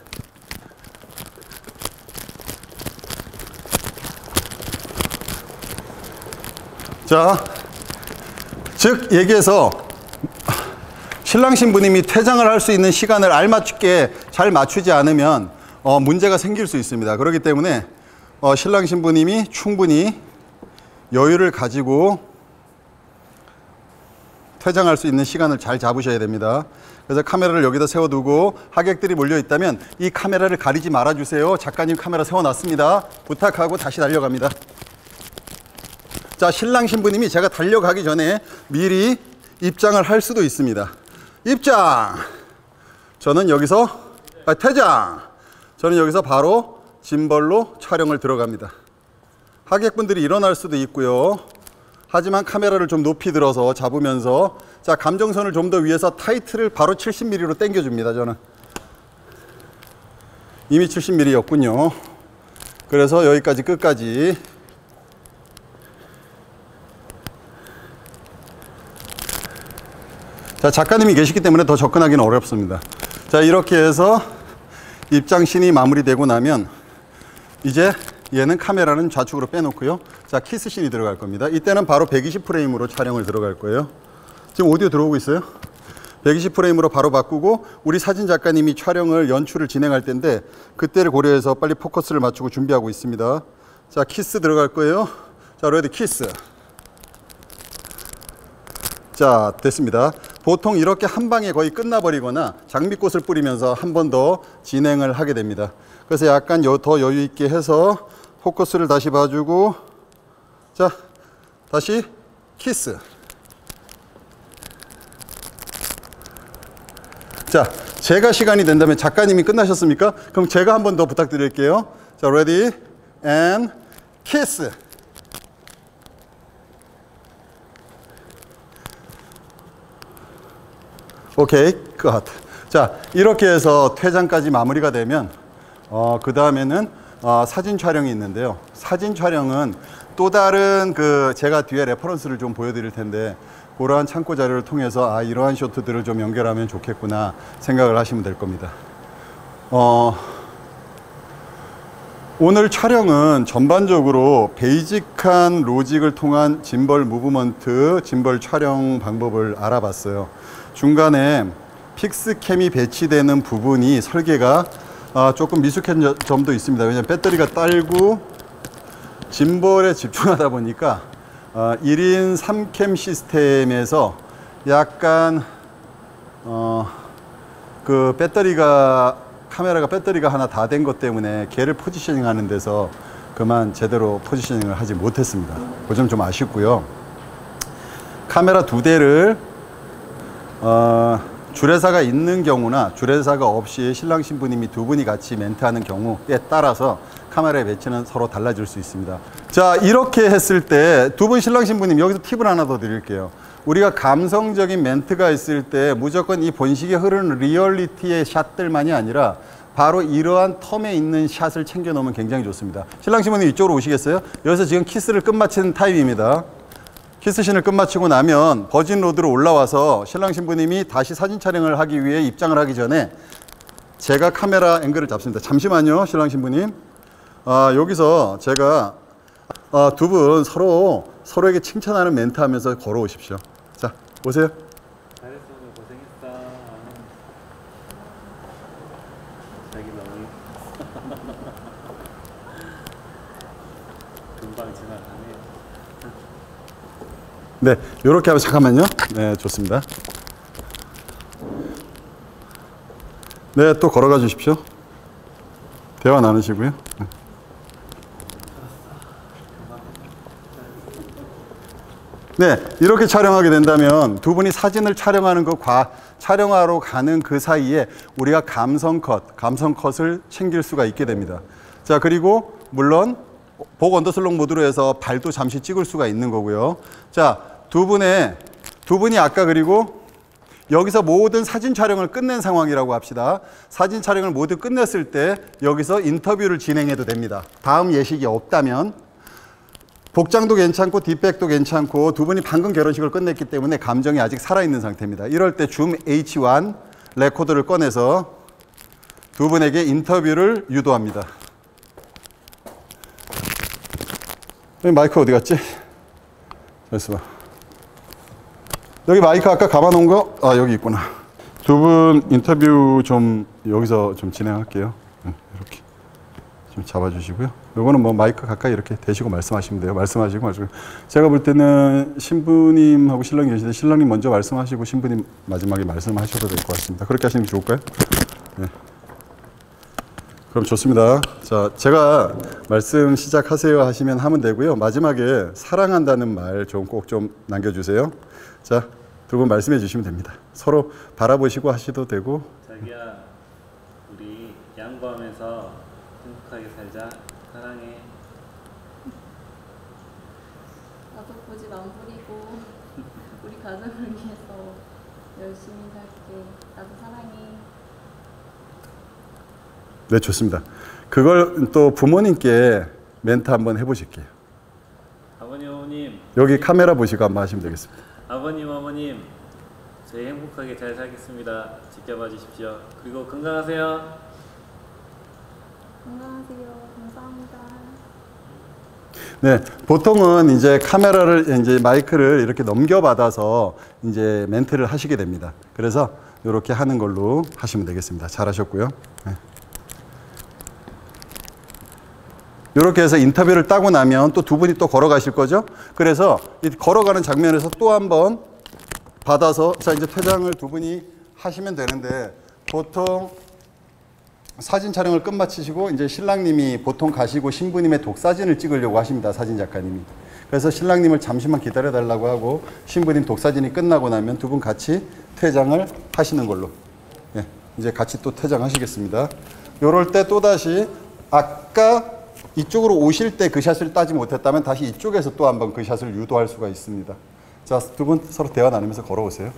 자, 즉 얘기해서 신랑 신부님이 퇴장을 할 수 있는 시간을 알맞게 잘 맞추지 않으면 문제가 생길 수 있습니다. 그렇기 때문에 신랑 신부님이 충분히 여유를 가지고 퇴장할 수 있는 시간을 잘 잡으셔야 됩니다. 그래서 카메라를 여기다 세워두고 하객들이 몰려 있다면 이 카메라를 가리지 말아주세요. 작가님 카메라 세워놨습니다. 부탁하고 다시 달려갑니다. 자, 신랑 신부님이 제가 달려가기 전에 미리 입장을 할 수도 있습니다. 입장! 저는 여기서 퇴장! 저는 여기서 바로 짐벌로 촬영을 들어갑니다. 하객분들이 일어날 수도 있고요. 하지만 카메라를 좀 높이 들어서 잡으면서 자, 감정선을 좀 더 위에서 타이트를 바로 70mm로 당겨줍니다. 저는 이미 70mm였군요. 그래서 여기까지 끝까지. 자, 작가님이 계시기 때문에 더 접근하기는 어렵습니다. 자, 이렇게 해서 입장신이 마무리되고 나면 이제 얘는 카메라는 좌측으로 빼놓고요. 자, 키스신이 들어갈 겁니다. 이때는 바로 120프레임으로 촬영을 들어갈 거예요. 지금 오디오 들어오고 있어요. 120프레임으로 바로 바꾸고 우리 사진 작가님이 촬영을 연출을 진행할 텐데 그때를 고려해서 빨리 포커스를 맞추고 준비하고 있습니다. 자, 키스 들어갈 거예요. 자, 레디 키스. 자, 됐습니다. 보통 이렇게 한 방에 거의 끝나버리거나 장미꽃을 뿌리면서 한 번 더 진행을 하게 됩니다. 그래서 약간 더 여유 있게 해서 포커스를 다시 봐주고, 자, 다시 키스. 자, 제가 시간이 된다면 작가님이 끝나셨습니까? 그럼 제가 한 번 더 부탁드릴게요. 자, ready and kiss. 오케이, 끝. 자, 이렇게 해서 퇴장까지 마무리가 되면 그 다음에는 사진 촬영이 있는데요. 사진 촬영은 또 다른 제가 뒤에 레퍼런스를 좀 보여드릴 텐데 그러한 참고 자료를 통해서 이러한 쇼트들을 좀 연결하면 좋겠구나 생각을 하시면 될 겁니다. 오늘 촬영은 전반적으로 베이직한 로직을 통한 짐벌 무브먼트, 짐벌 촬영 방법을 알아봤어요. 중간에 픽스캠이 배치되는 부분이 설계가 조금 미숙한 점도 있습니다. 왜냐하면 배터리가 딸고 짐벌에 집중하다 보니까 1인 3캠 시스템에서 약간 그 카메라가 배터리가 하나 다 된 것 때문에 걔를 포지셔닝 하는 데서 그만 제대로 포지셔닝을 하지 못했습니다. 그 점 좀 아쉽고요. 카메라 2대를 주례사가 있는 경우나 주례사가 없이 신랑 신부님이 두 분이 같이 멘트하는 경우에 따라서 카메라의 배치는 서로 달라질 수 있습니다. 자, 이렇게 했을 때 두 분 신랑 신부님, 여기서 팁을 하나 더 드릴게요. 우리가 감성적인 멘트가 있을 때 무조건 이 본식에 흐르는 리얼리티의 샷들만이 아니라 바로 이러한 텀에 있는 샷을 챙겨 놓으면 굉장히 좋습니다. 신랑 신부님 이쪽으로 오시겠어요? 여기서 지금 키스를 끝마치는 타임입니다. 키스신을 끝마치고 나면 버진 로드로 올라와서 신랑 신부님이 다시 사진 촬영을 하기 위해 입장을 하기 전에 제가 카메라 앵글을 잡습니다. 잠시만요, 신랑 신부님. 여기서 제가 두 분 서로에게 칭찬하는 멘트 하면서 걸어오십시오. 자, 오세요. 잘했어, 고생했어. 자기 너무 금방 지나가네. 네, 이렇게 하면 잠깐만요. 네, 좋습니다. 네, 또 걸어가 주십시오. 대화 나누시고요. 네, 이렇게 촬영하게 된다면 두 분이 사진을 촬영하러 가는 그 사이에 우리가 감성컷을 챙길 수가 있게 됩니다. 자, 그리고 물론 복 언더슬롱 모드로 해서 발도 잠시 찍을 수가 있는 거고요. 자, 두 분이 아까 그리고 여기서 모든 사진 촬영을 끝낸 상황이라고 합시다. 사진 촬영을 모두 끝냈을 때 여기서 인터뷰를 진행해도 됩니다. 다음 예식이 없다면 복장도 괜찮고 뒷백도 괜찮고 두 분이 방금 결혼식을 끝냈기 때문에 감정이 아직 살아있는 상태입니다. 이럴 때 줌 H1 레코더를 꺼내서 두 분에게 인터뷰를 유도합니다. 마이크 어디 갔지? 됐어. 여기 마이크 아까 감아놓은 거? 여기 있구나. 두 분 인터뷰 좀 여기서 좀 진행할게요. 이렇게 좀 잡아주시고요. 요거는 뭐 마이크 가까이 이렇게 대시고 말씀하시면 돼요. 말씀하시고. 제가 볼 때는 신부님하고 신랑이 계시는데 신랑님 먼저 말씀하시고 신부님 마지막에 말씀하셔도 될 것 같습니다. 그렇게 하시는 게 좋을까요? 네. 그럼 좋습니다. 자, 제가 말씀 시작하세요 하시면 하면 되고요. 마지막에 사랑한다는 말 좀 꼭 좀 남겨주세요. 자, 두 분 말씀해 주시면 됩니다. 서로 바라보시고 하셔도 되고. 자기야, 우리 양보하면서 행복하게 살자. 사랑해. 나도 고집 안 부리고 우리 가족을 위해서 열심히 살게. 나도 사랑해. 네, 좋습니다. 그걸 또 부모님께 멘트 한번 해보실게요. 아버님, 어머님. 여기 카메라 보시고 한번 하시면 되겠습니다. 아버님, 어머님. 저희 행복하게 잘 살겠습니다. 지켜봐 주십시오. 그리고 건강하세요. 건강하세요. 감사합니다. 네, 보통은 이제 카메라를, 이제 마이크를 이렇게 넘겨받아서 이제 멘트를 하시게 됩니다. 그래서 이렇게 하는 걸로 하시면 되겠습니다. 잘하셨고요. 네. 이렇게 해서 인터뷰를 따고 나면 또 두 분이 또 걸어가실 거죠? 그래서 이 걸어가는 장면에서 또 한번 받아서, 자, 이제 퇴장을 두 분이 하시면 되는데, 보통 사진 촬영을 끝마치시고 이제 신랑님이 보통 가시고 신부님의 독사진을 찍으려고 하십니다. 사진 작가님이. 그래서 신랑님을 잠시만 기다려 달라고 하고 신부님 독사진이 끝나고 나면 두 분 같이 퇴장을 하시는 걸로. 예, 이제 같이 또 퇴장하시겠습니다. 요럴 때 또다시 아까 이쪽으로 오실 때 그 샷을 따지 못했다면 다시 이쪽에서 또 한번 그 샷을 유도할 수가 있습니다. 자, 두 분 서로 대화 나누면서 걸어오세요.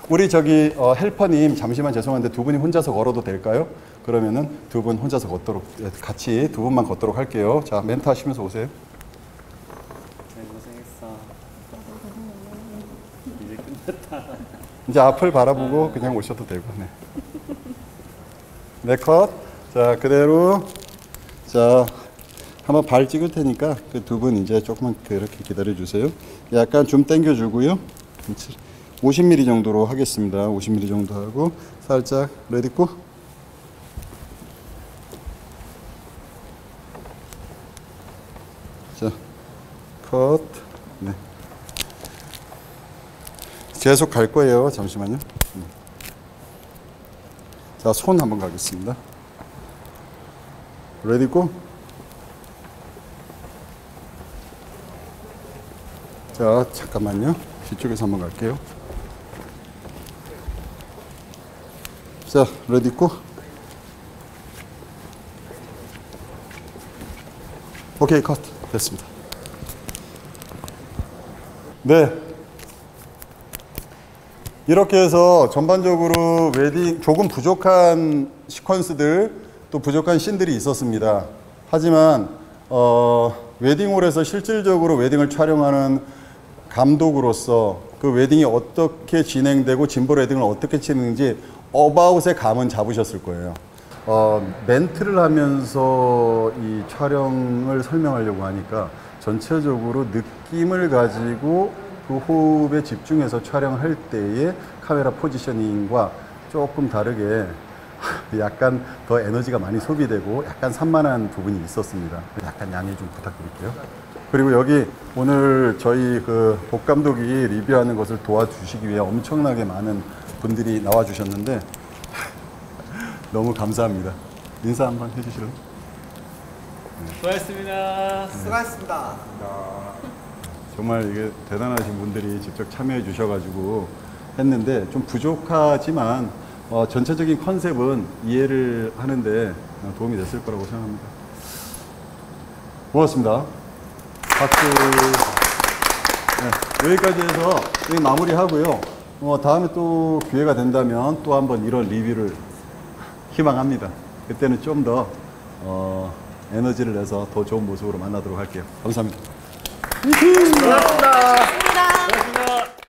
우리 저기 헬퍼님 잠시만 죄송한데 두 분이 혼자서 걸어도 될까요? 그러면은 두 분 혼자서 걷도록, 같이 두 분만 걷도록 할게요. 자, 멘트 하시면서 오세요. 고생했어. 이제 끝났다. 이제 앞을 바라보고 그냥 오셔도 되고. 네. 네, 컷. 자, 그대로. 자, 한번 발 찍을 테니까 그 두 분 이제 조금만 그렇게 기다려 주세요. 약간 좀 당겨 주고요. 50mm 정도로 하겠습니다. 50mm 정도 하고 살짝 레디 고. 자, 컷. 네. 계속 갈 거예요. 잠시만요. 자, 손 한번 가겠습니다. 레디 고. 자, 잠깐만요. 뒤쪽에서 한번 갈게요. 자, 레디 고. 오케이, 컷. 됐습니다. 네. 이렇게 해서 전반적으로 웨딩, 조금 부족한 시퀀스들, 또 부족한 씬들이 있었습니다. 하지만 웨딩홀에서 실질적으로 웨딩을 촬영하는 감독으로서 그 웨딩이 어떻게 진행되고 짐벌 웨딩을 어떻게 치는지 어바웃의 감은 잡으셨을 거예요. 멘트를 하면서 이 촬영을 설명하려고 하니까 전체적으로 느낌을 가지고 그 호흡에 집중해서 촬영할 때의 카메라 포지셔닝과 조금 다르게 약간 더 에너지가 많이 소비되고 약간 산만한 부분이 있었습니다. 약간 양해 좀 부탁드릴게요. 그리고 여기 오늘 저희 그 복 감독이 리뷰하는 것을 도와주시기 위해 엄청나게 많은 분들이 나와주셨는데 너무 감사합니다. 인사 한번 해주실래요? 수고하셨습니다. 수고하셨습니다. 정말 이게 대단하신 분들이 직접 참여해 주셔가지고 했는데 좀 부족하지만 전체적인 컨셉은 이해를 하는데 도움이 됐을 거라고 생각합니다. 고맙습니다. 박수. 네, 여기까지 해서 여기 마무리하고요. 다음에 또 기회가 된다면 또 한번 이런 리뷰를 희망합니다. 그때는 좀 더 에너지를 내서 더 좋은 모습으로 만나도록 할게요. 감사합니다. 고맙습니다. 수고하셨습니다.